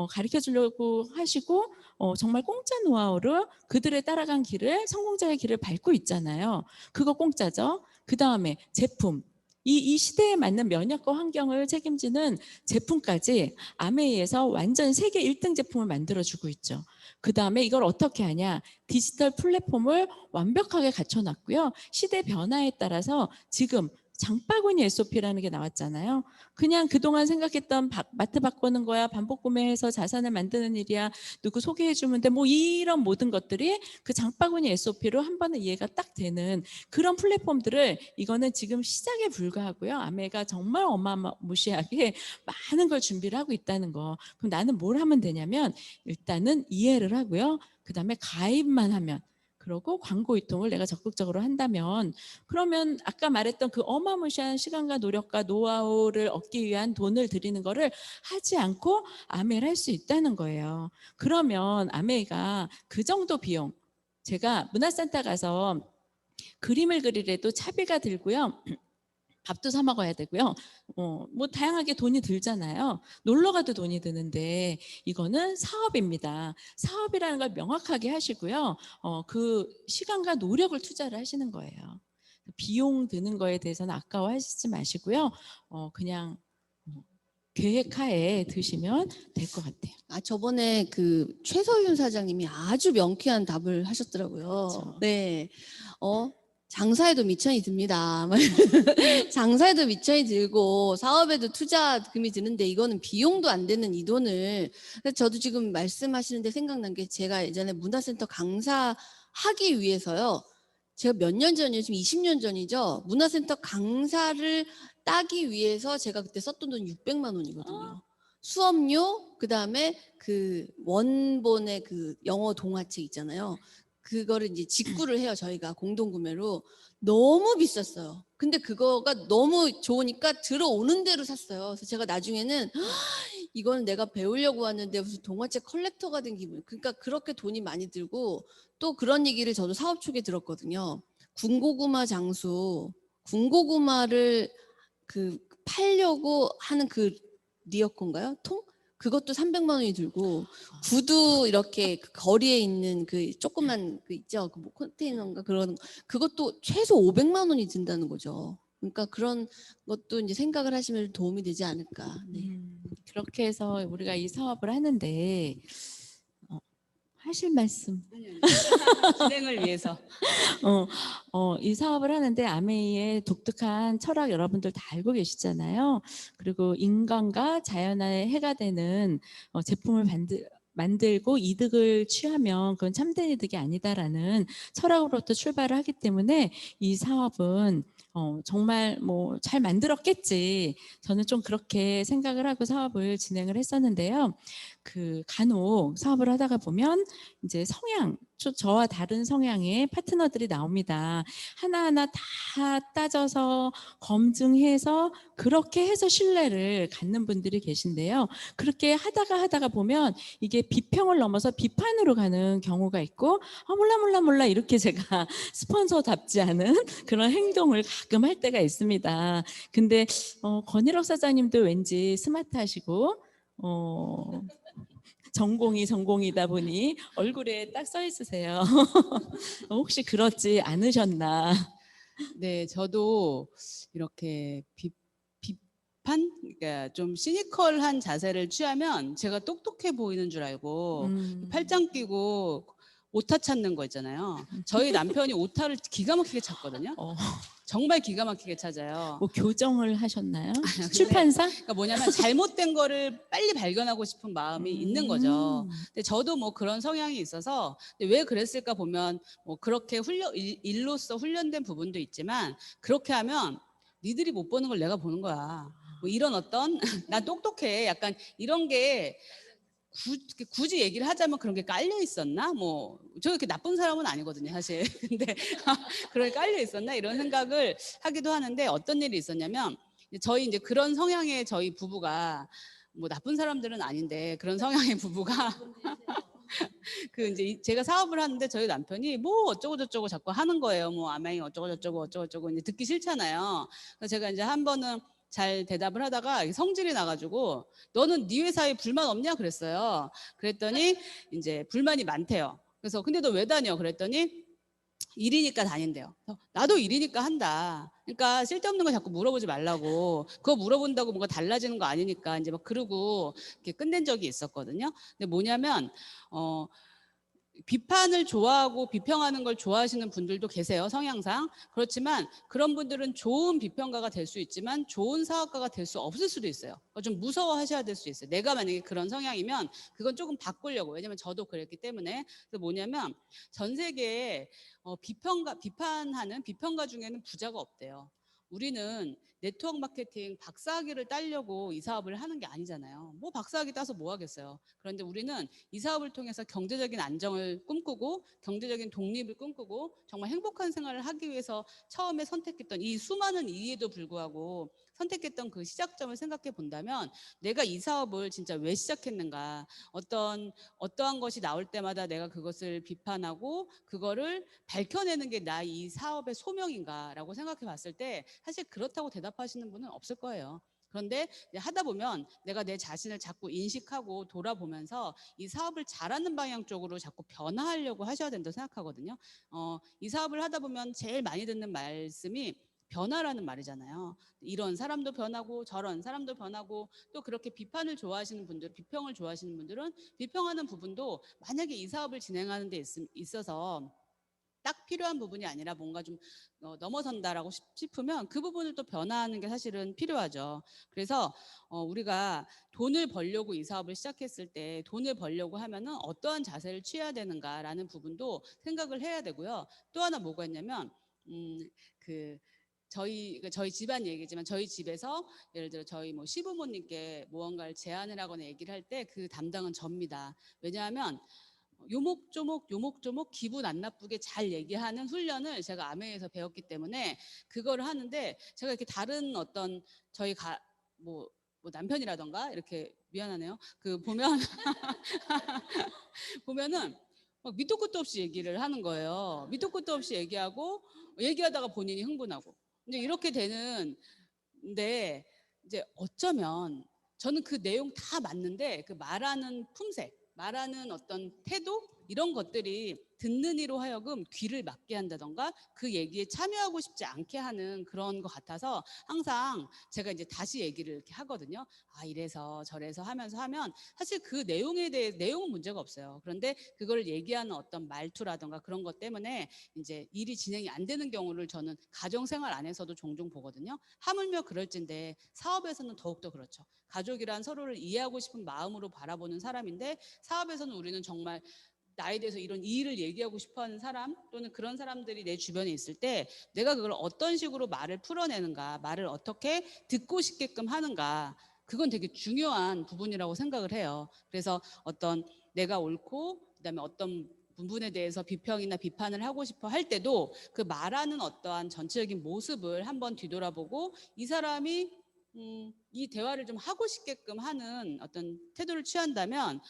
가르쳐 주려고 하시고 정말 공짜 노하우로 그들의 따라간 길을 성공자의 길을 밟고 있잖아요. 그거 공짜죠. 그 다음에 제품. 이 시대에 맞는 면역과 환경을 책임지는 제품까지 아메이에서 완전 세계 1등 제품을 만들어주고 있죠. 그 다음에 이걸 어떻게 하냐. 디지털 플랫폼을 완벽하게 갖춰놨고요. 시대 변화에 따라서 지금 장바구니 SOP라는 게 나왔잖아요. 그냥 그동안 생각했던 마트 바꾸는 거야, 반복 구매해서 자산을 만드는 일이야, 누구 소개해주면 돼, 뭐 이런 모든 것들이 그 장바구니 SOP로 한 번에 이해가 딱 되는 그런 플랫폼들을 이거는 지금 시작에 불과하고요. 아메가 정말 어마무시하게 많은 걸 준비를 하고 있다는 거. 그럼 나는 뭘 하면 되냐면 일단은 이해를 하고요. 그 다음에 가입만 하면 그러고 광고 유통을 내가 적극적으로 한다면 그러면 아까 말했던 그 어마무시한 시간과 노력과 노하우를 얻기 위한 돈을 들이는 거를 하지 않고 아메이를 할 수 있다는 거예요. 그러면 아메이가 그 정도 비용, 제가 문화센터 가서 그림을 그리래도 차비가 들고요. 밥도 사 먹어야 되고요. 뭐 다양하게 돈이 들잖아요. 놀러 가도 돈이 드는데 이거는 사업입니다. 사업이라는 걸 명확하게 하시고요. 그 시간과 노력을 투자를 하시는 거예요. 비용 드는 거에 대해서는 아까워하시지 마시고요. 그냥 계획하에 드시면 될 것 같아요. 저번에 그 최서윤 사장님이 아주 명쾌한 답을 하셨더라고요. 그렇죠. 네. 장사에도 미천이 듭니다. 장사에도 미천이 들고 사업에도 투자금이 드는데 이거는 비용도 안 되는 이 돈을. 그래서 저도 지금 말씀하시는데 생각난 게 제가 예전에 문화센터 강사하기 위해서요. 제가 몇 년 전이에요? 지금 20년 전이죠. 문화센터 강사를 따기 위해서 제가 그때 썼던 돈 600만 원이거든요. 수업료, 그다음에 그 원본의 그 영어 동화책 있잖아요. 그거를 이제 직구를 해요. 저희가 공동구매로. 너무 비쌌어요. 근데 그거가 너무 좋으니까 들어오는 대로 샀어요. 그래서 제가 나중에는 이건 내가 배우려고 왔는데 무슨 동화책 컬렉터가 된 기분. 그러니까 그렇게 돈이 많이 들고 또 그런 얘기를 저도 사업 초기에 들었거든요. 군고구마 장수, 군고구마를 그 팔려고 하는 그 리어코인가요? 통? 그것도 300만 원이 들고 구두 이렇게 그 거리에 있는 그 조그만 그 있죠. 그 뭐 컨테이너인가 그런 그것도 최소 500만 원이 든다는 거죠. 그러니까 그런 것도 이제 생각을 하시면 도움이 되지 않을까. 네. 그렇게 해서 우리가 이 사업을 하는데 하실 말씀. 진행을 위해서. 이 사업을 하는데 아메이의 독특한 철학 여러분들 다 알고 계시잖아요. 그리고 인간과 자연에 해가 되는 제품을 만들고 이득을 취하면 그건 참된 이득이 아니다라는 철학으로부터 출발을 하기 때문에 이 사업은 정말 뭐 잘 만들었겠지. 저는 좀 그렇게 생각을 하고 사업을 진행을 했었는데요. 그 간혹 사업을 하다가 보면 이제 저와 다른 성향의 파트너들이 나옵니다. 하나하나 다 따져서 검증해서 그렇게 해서 신뢰를 갖는 분들이 계신데요. 그렇게 하다가 보면 이게 비평을 넘어서 비판으로 가는 경우가 있고 몰라 이렇게 제가 스폰서답지 않은 그런 행동을 가끔 할 때가 있습니다. 근데 권일옥 사장님도 왠지 스마트하시고 전공이다 보니 얼굴에 딱 써 있으세요. 혹시 그렇지 않으셨나? 네, 저도 이렇게 비판, 그러니까 좀 시니컬한 자세를 취하면 제가 똑똑해 보이는 줄 알고 팔짱 끼고 오타 찾는 거 있잖아요. 저희 남편이 오타를 기가 막히게 찾거든요. 정말 기가 막히게 찾아요. 뭐 교정을 하셨나요? 근데 출판사? 그러니까 뭐냐면 잘못된 거를 빨리 발견하고 싶은 마음이 있는 거죠. 근데 저도 뭐 그런 성향이 있어서 근데 왜 그랬을까 보면 뭐 그렇게 일로서 훈련된 부분도 있지만 그렇게 하면 니들이 못 보는 걸 내가 보는 거야. 뭐 이런 어떤 나 똑똑해 약간 이런 게 굳이 얘기를 하자면 그런 게 깔려 있었나? 뭐 저 이렇게 나쁜 사람은 아니거든요, 사실. 근데 그런 게 깔려 있었나? 이런 생각을 하기도 하는데 어떤 일이 있었냐면 저희 이제 그런 성향의 저희 부부가 뭐 나쁜 사람들은 아닌데 그런 성향의 부부가 그 이제 제가 사업을 하는데 저희 남편이 뭐 어쩌고 저쩌고 자꾸 하는 거예요. 뭐 아메이 어쩌고 저쩌고 이제 듣기 싫잖아요. 그래서 제가 이제 한 번은 잘 대답을 하다가 성질이 나가지고 너는 네 회사에 불만 없냐 그랬어요. 그랬더니 이제 불만이 많대요. 그래서 근데 너 왜 다녀? 그랬더니 일이니까 다닌대요. 나도 일이니까 한다. 그러니까 쓸데없는 거 자꾸 물어보지 말라고. 그거 물어본다고 뭔가 달라지는 거 아니니까 이제 막 그러고 이렇게 끝낸 적이 있었거든요. 근데 뭐냐면 비판을 좋아하고 비평하는 걸 좋아하시는 분들도 계세요, 성향상. 그렇지만 그런 분들은 좋은 비평가가 될 수 있지만 좋은 사업가가 될 수 없을 수도 있어요. 좀 무서워하셔야 될 수 있어요. 내가 만약에 그런 성향이면 그건 조금 바꾸려고. 왜냐면 저도 그랬기 때문에. 그래서 뭐냐면 전 세계에 비판하는 비평가 중에는 부자가 없대요. 우리는 네트워크 마케팅 박사학위를 따려고 이 사업을 하는 게 아니잖아요. 뭐 박사학위 따서 뭐 하겠어요. 그런데 우리는 이 사업을 통해서 경제적인 안정을 꿈꾸고 경제적인 독립을 꿈꾸고 정말 행복한 생활을 하기 위해서 처음에 선택했던 이 수많은 이유에도 불구하고 선택했던 그 시작점을 생각해 본다면 내가 이 사업을 진짜 왜 시작했는가, 어떠한 것이 나올 때마다 내가 그것을 비판하고 그거를 밝혀내는 게 나 이 사업의 소명인가라고 생각해 봤을 때 사실 그렇다고 대답하시는 분은 없을 거예요. 그런데 하다 보면 내가 내 자신을 자꾸 인식하고 돌아보면서 이 사업을 잘하는 방향 쪽으로 자꾸 변화하려고 하셔야 된다고 생각하거든요. 이 사업을 하다 보면 제일 많이 듣는 말씀이 변화라는 말이잖아요. 이런 사람도 변하고 저런 사람도 변하고 또 그렇게 비판을 좋아하시는 분들, 비평을 좋아하시는 분들은 비평하는 부분도 만약에 이 사업을 진행하는 데 있어서 딱 필요한 부분이 아니라 뭔가 좀 넘어선다라고 싶으면 그 부분을 또 변화하는 게 사실은 필요하죠. 그래서 우리가 돈을 벌려고 이 사업을 시작했을 때 돈을 벌려고 하면은 어떠한 자세를 취해야 되는가라는 부분도 생각을 해야 되고요. 또 하나 뭐가 있냐면 저희 집안 얘기지만 저희 집에서 예를 들어 저희 뭐 시부모님께 무언가를 제안을 하거나 얘기를 할 때 그 담당은 접니다. 왜냐하면 요목조목 기분 안 나쁘게 잘 얘기하는 훈련을 제가 아메에서 배웠기 때문에 그거를 하는데 제가 이렇게 다른 어떤 저희 뭐 남편이라던가 이렇게 미안하네요. 그 보면은 막 밑도 끝도 없이 얘기를 하는 거예요. 밑도 끝도 없이 얘기하다가 본인이 흥분하고 이제 이렇게 되는데 이제 어쩌면 저는 그 내용 다 맞는데 그 말하는 품색, 말하는 어떤 태도 이런 것들이 듣는 이로 하여금 귀를 막게 한다던가 그 얘기에 참여하고 싶지 않게 하는 그런 것 같아서 항상 제가 이제 다시 얘기를 이렇게 하거든요. 아, 이래서 저래서 하면서 하면 사실 그 내용에 대해 내용은 문제가 없어요. 그런데 그걸 얘기하는 어떤 말투라던가 그런 것 때문에 이제 일이 진행이 안 되는 경우를 저는 가정생활 안에서도 종종 보거든요. 하물며 그럴진데 사업에서는 더욱더 그렇죠. 가족이란 서로를 이해하고 싶은 마음으로 바라보는 사람인데 사업에서는 우리는 정말 나에 대해서 이런 이의를 얘기하고 싶어하는 사람 또는 그런 사람들이 내 주변에 있을 때 내가 그걸 어떤 식으로 말을 풀어내는가, 말을 어떻게 듣고 싶게끔 하는가, 그건 되게 중요한 부분이라고 생각을 해요. 그래서 어떤 내가 옳고 그다음에 어떤 부분에 대해서 비평이나 비판을 하고 싶어 할 때도 그 말하는 어떠한 전체적인 모습을 한번 뒤돌아보고 이 사람이 이 대화를 좀 하고 싶게끔 하는 어떤 태도를 취한다면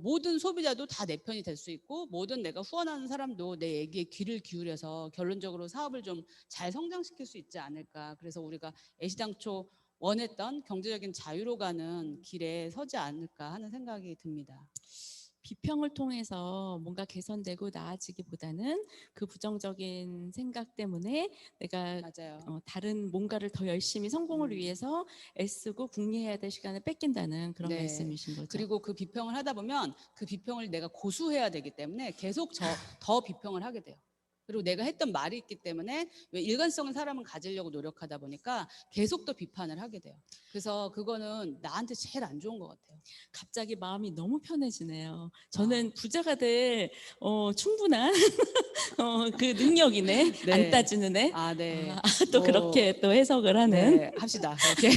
모든 소비자도 다 내 편이 될 수 있고 모든 내가 후원하는 사람도 내 얘기에 귀를 기울여서 결론적으로 사업을 좀 잘 성장시킬 수 있지 않을까. 그래서 우리가 애시당초 원했던 경제적인 자유로 가는 길에 서지 않을까 하는 생각이 듭니다. 비평을 통해서 뭔가 개선되고 나아지기보다는 그 부정적인 생각 때문에 내가 맞아요. 다른 뭔가를 더 열심히 성공을 위해서 애쓰고 궁리해야 될 시간을 뺏긴다는 그런 네. 말씀이신 거죠. 그리고 그 비평을 하다 보면 그 비평을 내가 고수해야 되기 때문에 계속 더 비평을 하게 돼요. 그리고 내가 했던 말이 있기 때문에 왜 일관성은 사람은 가지려고 노력하다 보니까 계속 더 비판을 하게 돼요. 그래서 그거는 나한테 제일 안 좋은 것 같아요. 갑자기 마음이 너무 편해지네요. 저는 부자가 될 충분한 그 능력이네. 네. 안 따지는 애. 아, 네. 또 그렇게 또 해석을 하는. 네, 합시다. 이렇게.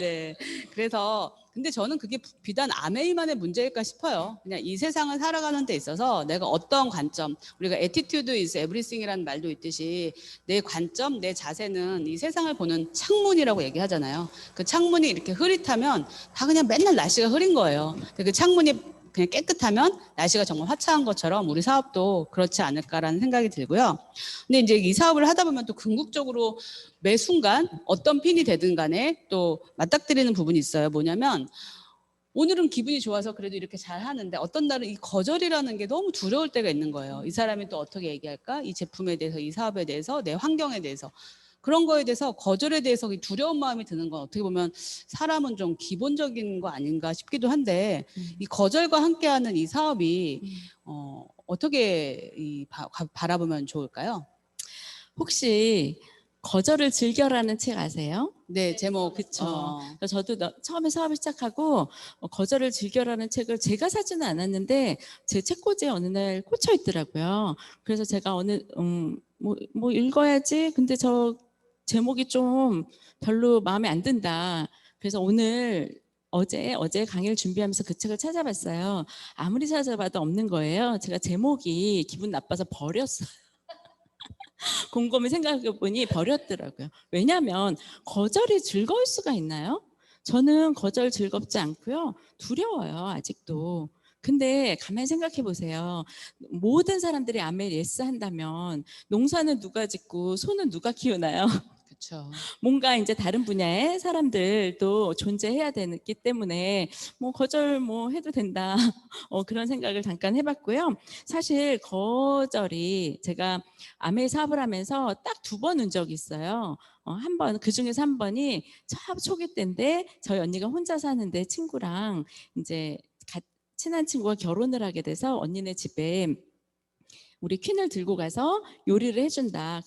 네. 그래서 근데 저는 그게 비단 아메이만의 문제일까 싶어요. 그냥 이 세상을 살아가는 데 있어서 내가 어떤 관점, 우리가 attitude is everything이라는 말도 있듯이 내 관점, 내 자세는 이 세상을 보는 창문이라고 얘기하잖아요. 그 창문이 이렇게 흐릿하면 다 그냥 맨날 날씨가 흐린 거예요. 그 창문이 그냥 깨끗하면 날씨가 정말 화창한 것처럼 우리 사업도 그렇지 않을까라는 생각이 들고요. 근데 이제 이 사업을 하다 보면 또 궁극적으로 매 순간 어떤 핀이 되든 간에 또 맞닥뜨리는 부분이 있어요. 뭐냐면 오늘은 기분이 좋아서 그래도 이렇게 잘 하는데 어떤 날은 이 거절이라는 게 너무 두려울 때가 있는 거예요. 이 사람이 또 어떻게 얘기할까? 이 제품에 대해서, 이 사업에 대해서, 내 환경에 대해서. 그런 거에 대해서 거절에 대해서 두려운 마음이 드는 건 어떻게 보면 사람은 좀 기본적인 거 아닌가 싶기도 한데 이 거절과 함께하는 이 사업이 어떻게 바라보면 좋을까요? 혹시 거절을 즐겨라는 책 아세요? 네, 제목. 그렇죠. 저도 처음에 사업을 시작하고 거절을 즐겨라는 책을 제가 사지는 않았는데 제 책꽂이에 어느 날 꽂혀 있더라고요. 그래서 제가 뭐 읽어야지. 근데 저 제목이 좀 별로 마음에 안 든다. 그래서 어제 강의를 준비하면서 그 책을 찾아봤어요. 아무리 찾아봐도 없는 거예요. 제가 제목이 기분 나빠서 버렸어요. 곰곰이 생각해 보니 버렸더라고요. 왜냐하면 거절이 즐거울 수가 있나요? 저는 거절 즐겁지 않고요. 두려워요, 아직도. 근데 가만히 생각해 보세요. 모든 사람들이 아멘 예스 한다면 농사는 누가 짓고 소는 누가 키우나요? 그렇죠. 뭔가 이제 다른 분야의 사람들도 존재해야 되기 때문에 뭐 거절 뭐 해도 된다. 그런 생각을 잠깐 해봤고요. 사실 거절이 제가 아메 사업을 하면서 딱 2번 온 적이 있어요. 한 번, 그 중에서 한 번이 초기 때인데 저희 언니가 혼자 사는데 친구랑 이제 친한 친구가 결혼을 하게 돼서 언니네 집에 우리 퀸을 들고 가서 요리를 해준다.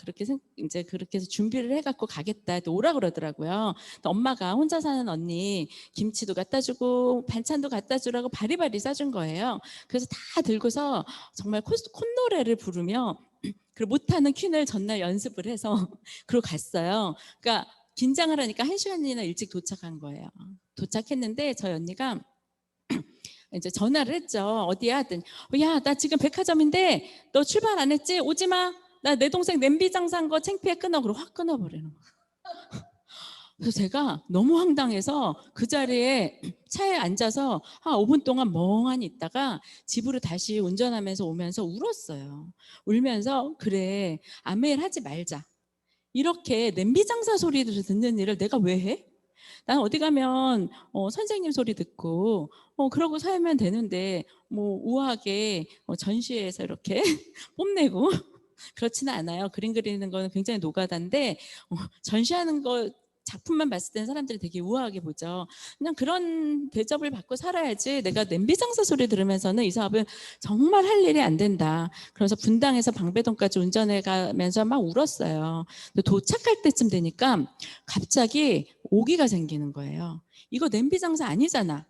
이제 그렇게 해서 준비를 해갖고 가겠다. 또 오라 그러더라고요. 또 엄마가 혼자 사는 언니 김치도 갖다 주고 반찬도 갖다 주라고 바리바리 싸준 거예요. 그래서 다 들고서 정말 콧노래를 부르며 그리고 못하는 퀸을 전날 연습을 해서 그러고 갔어요. 그러니까 긴장을 하니까 1시간이나 일찍 도착한 거예요. 도착했는데 저희 언니가 이제 전화를 했죠. 어디야? 하더니 야, 나 지금 백화점인데 너 출발 안 했지? 오지 마. 나 내 동생 냄비 장사한 거 창피해 끊어. 그러고 확 끊어버리는 거예요. 그래서 제가 너무 황당해서 그 자리에 차에 앉아서 한 5분 동안 멍하니 있다가 집으로 다시 운전하면서 오면서 울었어요. 울면서 그래, 아멘 하지 말자. 이렇게 냄비 장사 소리를 듣는 일을 내가 왜 해? 난 어디 가면 선생님 소리 듣고 그러고 살면 되는데 뭐 우아하게 전시회에서 이렇게 뽐내고 그렇지는 않아요. 그림 그리는 거는 굉장히 노가다인데 전시하는 거 작품만 봤을 때는 사람들이 되게 우아하게 보죠. 그냥 그런 대접을 받고 살아야지 내가 냄비 장사 소리 들으면서는 이 사업은 정말 할 일이 안 된다. 그래서 분당에서 방배동까지 운전해 가면서 막 울었어요. 근데 도착할 때쯤 되니까 갑자기 오기가 생기는 거예요. 이거 냄비 장사 아니잖아.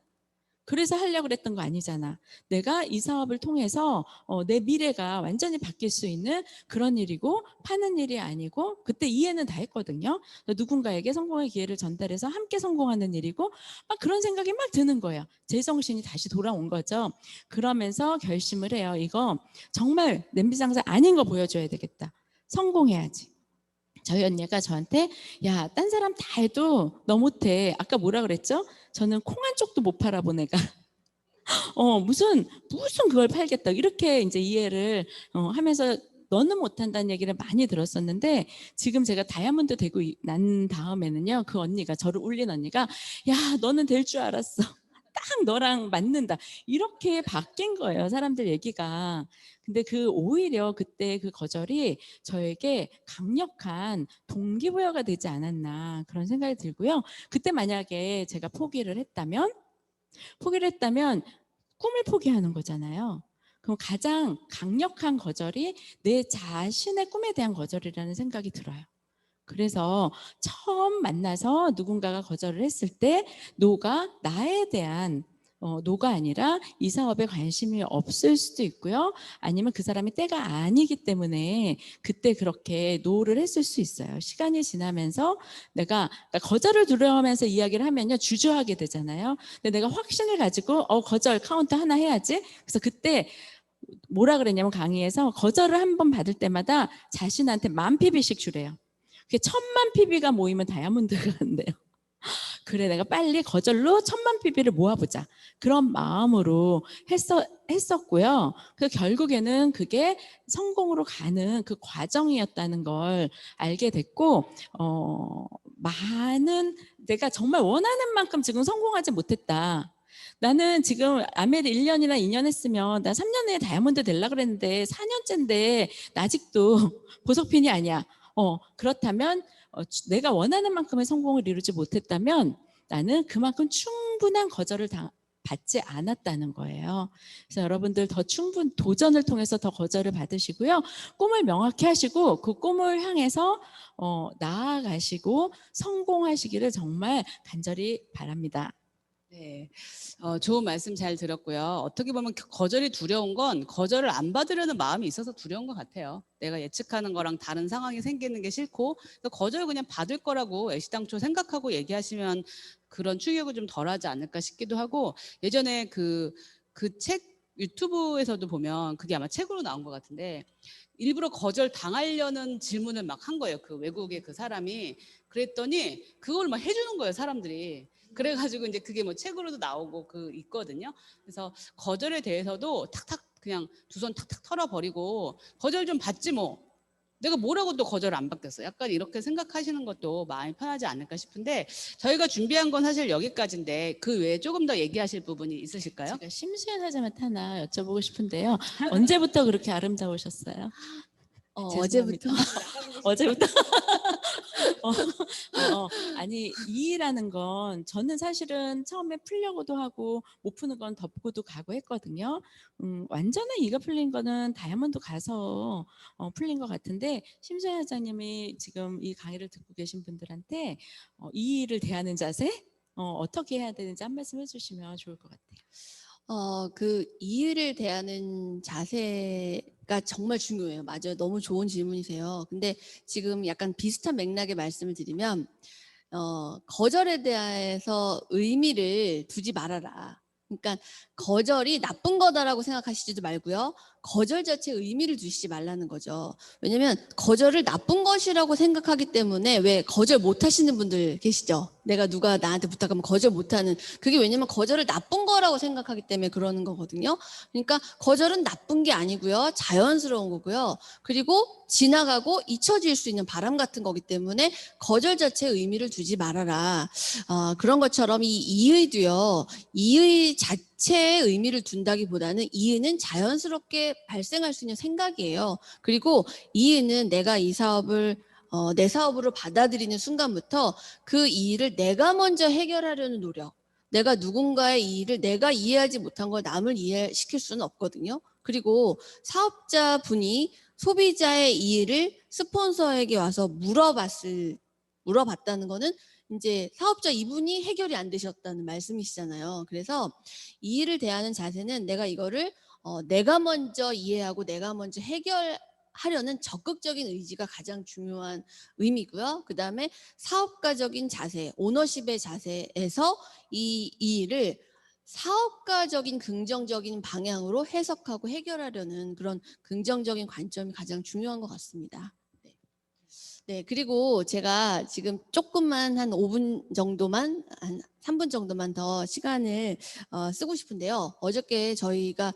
그래서 하려고 그랬던 거 아니잖아. 내가 이 사업을 통해서 내 미래가 완전히 바뀔 수 있는 그런 일이고 파는 일이 아니고 그때 이해는 다 했거든요. 누군가에게 성공의 기회를 전달해서 함께 성공하는 일이고 막 그런 생각이 막 드는 거예요. 제정신이 다시 돌아온 거죠. 그러면서 결심을 해요. 이거 정말 냄비 장사 아닌 거 보여줘야 되겠다. 성공해야지. 저희 언니가 저한테 야, 딴 사람 다 해도 너 못해. 아까 뭐라 그랬죠? 저는 콩 한 쪽도 못 팔아본 애가 무슨 그걸 팔겠다 이렇게 이제 이해를 하면서 너는 못한다는 얘기를 많이 들었었는데 지금 제가 다이아몬드 되고 난 다음에는요 그 언니가 저를 울린 언니가 야, 너는 될 줄 알았어. 딱 너랑 맞는다. 이렇게 바뀐 거예요. 사람들 얘기가. 근데 오히려 그때 그 거절이 저에게 강력한 동기부여가 되지 않았나 그런 생각이 들고요. 그때 만약에 제가 포기를 했다면 꿈을 포기하는 거잖아요. 그럼 가장 강력한 거절이 내 자신의 꿈에 대한 거절이라는 생각이 들어요. 그래서 처음 만나서 누군가가 거절을 했을 때 노가 나에 대한 노가 아니라 이 사업에 관심이 없을 수도 있고요. 아니면 그 사람이 때가 아니기 때문에 그때 그렇게 노를 했을 수 있어요. 시간이 지나면서 그러니까 거절을 두려워하면서 이야기를 하면요. 주저하게 되잖아요. 근데 내가 확신을 가지고 거절 카운트 하나 해야지. 그래서 그때 뭐라 그랬냐면 강의에서 거절을 한 번 받을 때마다 자신한테 10,000PB씩 주래요. 그게 10,000,000PB가 모이면 다이아몬드가 된대요. 그래, 내가 빨리 거절로 10,000,000PB를 모아보자. 그런 마음으로 했었고요. 결국에는 그게 성공으로 가는 그 과정이었다는 걸 알게 됐고, 내가 정말 원하는 만큼 지금 성공하지 못했다. 나는 지금 아메리 1년이나 2년 했으면 나 3년 내에 다이아몬드 되려고 그랬는데 4년째인데 나 아직도 보석핀이 아니야. 그렇다면 내가 원하는 만큼의 성공을 이루지 못했다면 나는 그만큼 충분한 거절을 받지 않았다는 거예요. 그래서 여러분들 더 도전을 통해서 더 거절을 받으시고요. 꿈을 명확히 하시고 그 꿈을 향해서 나아가시고 성공하시기를 정말 간절히 바랍니다. 네, 좋은 말씀 잘 들었고요. 어떻게 보면 거절이 두려운 건 거절을 안 받으려는 마음이 있어서 두려운 것 같아요. 내가 예측하는 거랑 다른 상황이 생기는 게 싫고 거절 그냥 받을 거라고 애시당초 생각하고 얘기하시면 그런 충격을 좀 덜하지 않을까 싶기도 하고 예전에 그 책 유튜브에서도 보면 그게 아마 책으로 나온 것 같은데 일부러 거절 당하려는 질문을 막 한 거예요. 그 외국의 그 사람이 그랬더니 그걸 막 해주는 거예요, 사람들이. 그래가지고 이제 그게 뭐 책으로도 나오고 그 있거든요. 그래서 거절에 대해서도 탁탁 그냥 두 손 탁탁 털어버리고 거절 좀 받지 뭐. 내가 뭐라고 또 거절 안 받겠어. 약간 이렇게 생각하시는 것도 마음이 편하지 않을까 싶은데 저희가 준비한 건 사실 여기까지인데 그 외에 조금 더 얘기하실 부분이 있으실까요? 제가 심수연 사장한테 하나 여쭤보고 싶은데요. 언제부터 그렇게 아름다우셨어요? 죄송합니다. 어제부터 어제부터. 아니 이 일하는 건 저는 사실은 처음에 풀려고도 하고 못 푸는 건 덮고도 가고 했거든요. 완전한 이가 풀린 거는 다이아몬드 가서 풀린 것 같은데 심수연 사장님이 지금 이 강의를 듣고 계신 분들한테 이 일을 대하는 자세 어떻게 해야 되는지 한 말씀 해주시면 좋을 것 같아요. 그 이의를 대하는 자세가 정말 중요해요. 맞아요. 너무 좋은 질문이세요. 근데 지금 약간 비슷한 맥락의 말씀을 드리면, 거절에 대해서 의미를 두지 말아라. 그러니까 거절이 나쁜 거다라고 생각하시지도 말고요. 거절 자체에 의미를 두시지 말라는 거죠. 왜냐면 거절을 나쁜 것이라고 생각하기 때문에 왜 거절 못 하시는 분들 계시죠? 내가 누가 나한테 부탁하면 거절 못 하는 그게 왜냐면 거절을 나쁜 거라고 생각하기 때문에 그러는 거거든요. 그러니까 거절은 나쁜 게 아니고요. 자연스러운 거고요. 그리고 지나가고 잊혀질 수 있는 바람 같은 거기 때문에 거절 자체에 의미를 두지 말아라. 그런 것처럼 이 이의도요. 이의 자체에 의미를 둔다기보다는 이의는 자연스럽게 발생할 수 있는 생각이에요. 그리고 이의는 내가 이 사업을 내 사업으로 받아들이는 순간부터 그 이의를 내가 먼저 해결하려는 노력. 내가 누군가의 이의를 내가 이해하지 못한 걸 남을 이해시킬 수는 없거든요. 그리고 사업자분이 소비자의 이의를 스폰서에게 와서 물어봤다는 거는 이제 사업자 이분이 해결이 안 되셨다는 말씀이시잖아요. 그래서 이의를 대하는 자세는 내가 이거를 내가 먼저 이해하고 내가 먼저 해결하려는 적극적인 의지가 가장 중요한 의미고요. 그 다음에 사업가적인 자세, 오너십의 자세에서 이 일을 사업가적인 긍정적인 방향으로 해석하고 해결하려는 그런 긍정적인 관점이 가장 중요한 것 같습니다. 네, 그리고 제가 지금 조금만 한 5분 정도만, 한 3분 정도만 더 시간을 쓰고 싶은데요. 어저께 저희가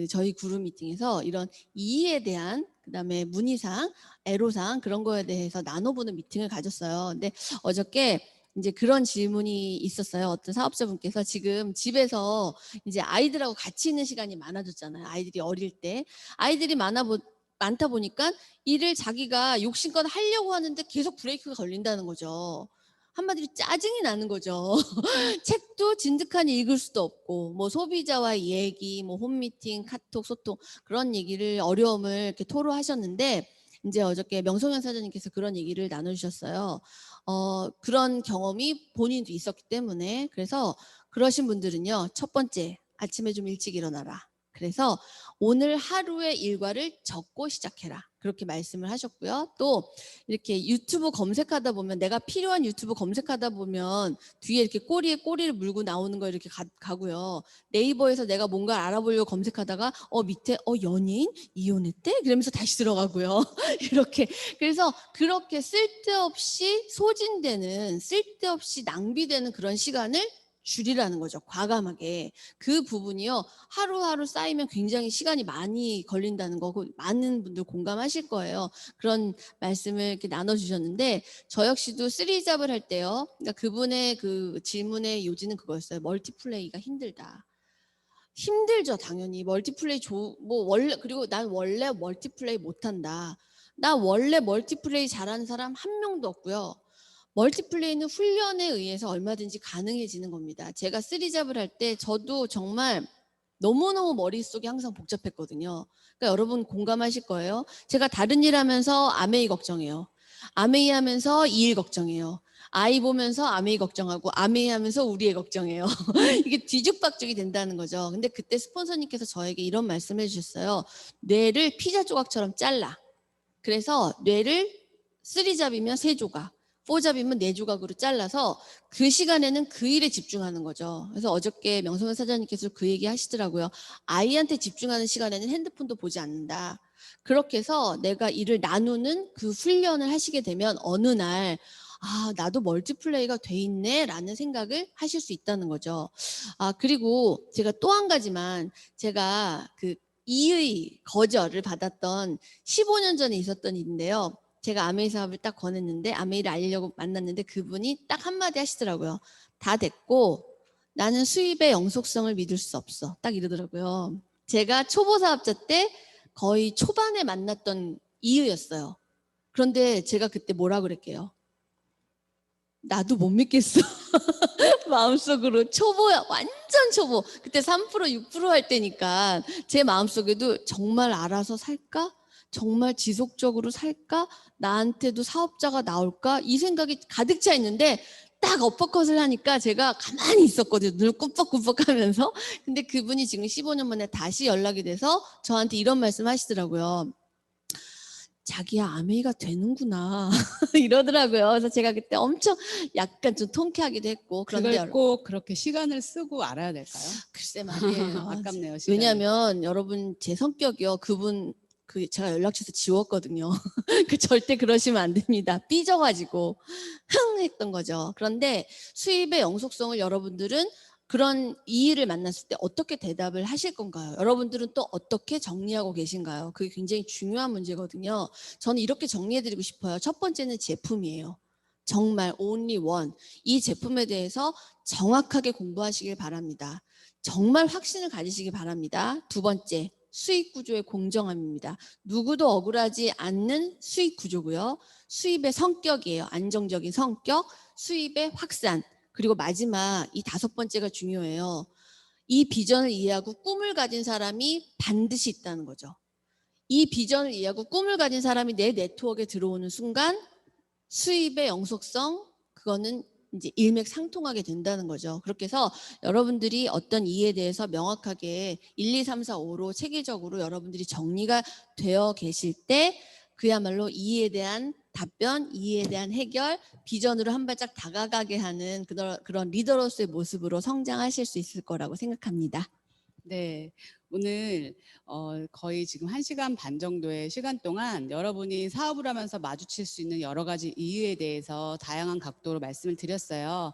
저희 그룹 미팅에서 이런 이의에 대한 그다음에 문의사항, 애로사항 그런 거에 대해서 나눠보는 미팅을 가졌어요. 근데 어저께 이제 그런 질문이 있었어요. 어떤 사업자분께서 지금 집에서 이제 아이들하고 같이 있는 시간이 많아졌잖아요. 아이들이 어릴 때. 아이들이 많다 보니까 일을 자기가 욕심껏 하려고 하는데 계속 브레이크가 걸린다는 거죠. 한마디로 짜증이 나는 거죠. 책도 진득하니 읽을 수도 없고, 뭐 소비자와의 얘기, 뭐 홈미팅, 카톡, 소통 그런 얘기를 어려움을 이렇게 토로하셨는데 이제 어저께 명성현 사장님께서 그런 얘기를 나눠주셨어요. 그런 경험이 본인도 있었기 때문에 그래서 그러신 분들은요. 첫 번째 아침에 좀 일찍 일어나라. 그래서 오늘 하루의 일과를 적고 시작해라. 그렇게 말씀을 하셨고요. 또 이렇게 유튜브 검색하다 보면 내가 필요한 유튜브 검색하다 보면 뒤에 이렇게 꼬리에 꼬리를 물고 나오는 거 이렇게 가고요. 네이버에서 내가 뭔가 알아보려고 검색하다가 밑에 연예인 이혼했대? 그러면서 다시 들어가고요. 이렇게 그래서 그렇게 쓸데없이 소진되는 쓸데없이 낭비되는 그런 시간을 줄이라는 거죠. 과감하게. 그 부분이요. 하루하루 쌓이면 굉장히 시간이 많이 걸린다는 거고 많은 분들 공감하실 거예요. 그런 말씀을 이렇게 나눠주셨는데 저 역시도 쓰리잡을 할 때요. 그러니까 그분의 그 질문의 요지는 그거였어요. 멀티플레이가 힘들다. 힘들죠, 당연히. 멀티플레이 그리고 난 원래 멀티플레이 못한다. 나 원래 멀티플레이 잘하는 사람 한 명도 없고요. 멀티플레이는 훈련에 의해서 얼마든지 가능해지는 겁니다. 제가 쓰리잡을 할 때 저도 정말 너무너무 머릿속이 항상 복잡했거든요. 그러니까 여러분 공감하실 거예요. 제가 다른 일 하면서 아메이 걱정해요. 아메이 하면서 이 일 걱정해요. 아이 보면서 아메이 걱정하고 아메이 하면서 우리 애 걱정해요. 이게 뒤죽박죽이 된다는 거죠. 근데 그때 스폰서님께서 저에게 이런 말씀을 해주셨어요. 뇌를 피자 조각처럼 잘라. 그래서 뇌를 3잡이면 3조각, 4잡이면 4조각으로 잘라서 그 시간에는 그 일에 집중하는 거죠. 그래서 어저께 명성현 사장님께서 그 얘기 하시더라고요. 아이한테 집중하는 시간에는 핸드폰도 보지 않는다. 그렇게 해서 내가 일을 나누는 그 훈련을 하시게 되면 어느 날 나도 멀티플레이가 돼 있네 라는 생각을 하실 수 있다는 거죠. 그리고 제가 또 한 가지만 제가 그 이의 거절을 받았던 15년 전에 있었던 일인데요. 제가 아메이 사업을 딱 권했는데 아메이를 알리려고 만났는데 그분이 딱 한마디 하시더라고요. 다 됐고 나는 수입의 영속성을 믿을 수 없어. 딱 이러더라고요. 제가 초보 사업자 때 거의 초반에 만났던 이유였어요. 그런데 제가 그때 뭐라 그랬게요? 나도 못 믿겠어. 마음속으로 초보야. 완전 초보. 그때 3% 6%할 때니까 제 마음속에도 정말 알아서 살까? 정말 지속적으로 살까? 나한테도 사업자가 나올까? 이 생각이 가득 차 있는데 딱 어퍼컷을 하니까 제가 가만히 있었거든요. 눈을 꾹뻑꾹뻑 하면서. 근데 그분이 지금 15년 만에 다시 연락이 돼서 저한테 이런 말씀 하시더라고요. 자기야 아메이가 되는구나 이러더라고요. 그래서 제가 그때 엄청 약간 좀 통쾌하기도 했고. 그런데 그걸 꼭 그렇게 시간을 쓰고 알아야 될까요? 글쎄 말이에요. 아깝네요. 시간이. 왜냐하면 여러분 제 성격이요. 그분 제가 연락처에서 지웠거든요. 절대 그러시면 안 됩니다. 삐져가지고 흥 했던 거죠. 그런데 수입의 영속성을 여러분들은 그런 이 일을 만났을 때 어떻게 대답을 하실 건가요? 여러분들은 또 어떻게 정리하고 계신가요? 그게 굉장히 중요한 문제거든요. 저는 이렇게 정리해드리고 싶어요. 첫 번째는 제품이에요. 정말 only one. 이 제품에 대해서 정확하게 공부하시길 바랍니다. 정말 확신을 가지시기 바랍니다. 두 번째, 수익 구조의 공정함입니다. 누구도 억울하지 않는 수익 구조고요. 수입의 성격이에요. 안정적인 성격, 수입의 확산. 그리고 마지막 이 5번째가 중요해요. 이 비전을 이해하고 꿈을 가진 사람이 반드시 있다는 거죠. 이 비전을 이해하고 꿈을 가진 사람이 내 네트워크에 들어오는 순간 수입의 영속성, 그거는 이제 일맥상통하게 된다는 거죠. 그렇게 해서 여러분들이 어떤 이에 대해서 명확하게 1, 2, 3, 4, 5로 체계적으로 여러분들이 정리가 되어 계실 때 그야말로 이에 대한 답변, 이에 대한 해결, 비전으로 한 발짝 다가가게 하는 그런 리더로서의 모습으로 성장하실 수 있을 거라고 생각합니다. 네, 오늘 거의 지금 1시간 반 정도의 시간 동안 여러분이 사업을 하면서 마주칠 수 있는 여러 가지 이유에 대해서 다양한 각도로 말씀을 드렸어요.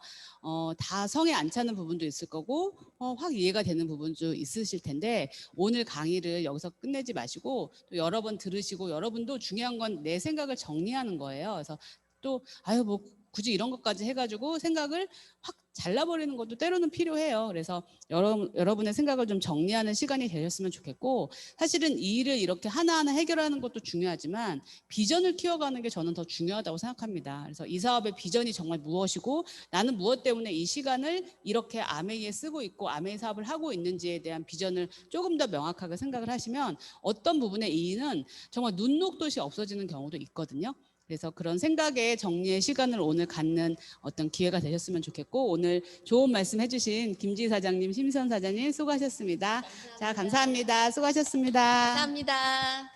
다 성에 안 차는 부분도 있을 거고 확 이해가 되는 부분도 있으실 텐데 오늘 강의를 여기서 끝내지 마시고 또 여러 번 들으시고 여러분도 중요한 건 내 생각을 정리하는 거예요. 그래서 또 뭐 굳이 이런 것까지 해가지고 생각을 확 잘라버리는 것도 때로는 필요해요. 그래서 여러분의 생각을 좀 정리하는 시간이 되셨으면 좋겠고 사실은 이 일을 이렇게 하나하나 해결하는 것도 중요하지만 비전을 키워가는 게 저는 더 중요하다고 생각합니다. 그래서 이 사업의 비전이 정말 무엇이고 나는 무엇 때문에 이 시간을 이렇게 아메이에 쓰고 있고 아메이 사업을 하고 있는지에 대한 비전을 조금 더 명확하게 생각을 하시면 어떤 부분의 이의는 정말 눈 녹듯이 없어지는 경우도 있거든요. 그래서 그런 생각의 정리의 시간을 오늘 갖는 어떤 기회가 되셨으면 좋겠고 오늘 좋은 말씀 해주신 김지 사장님, 심선 사장님 수고하셨습니다. 감사합니다. 자, 감사합니다. 수고하셨습니다. 감사합니다.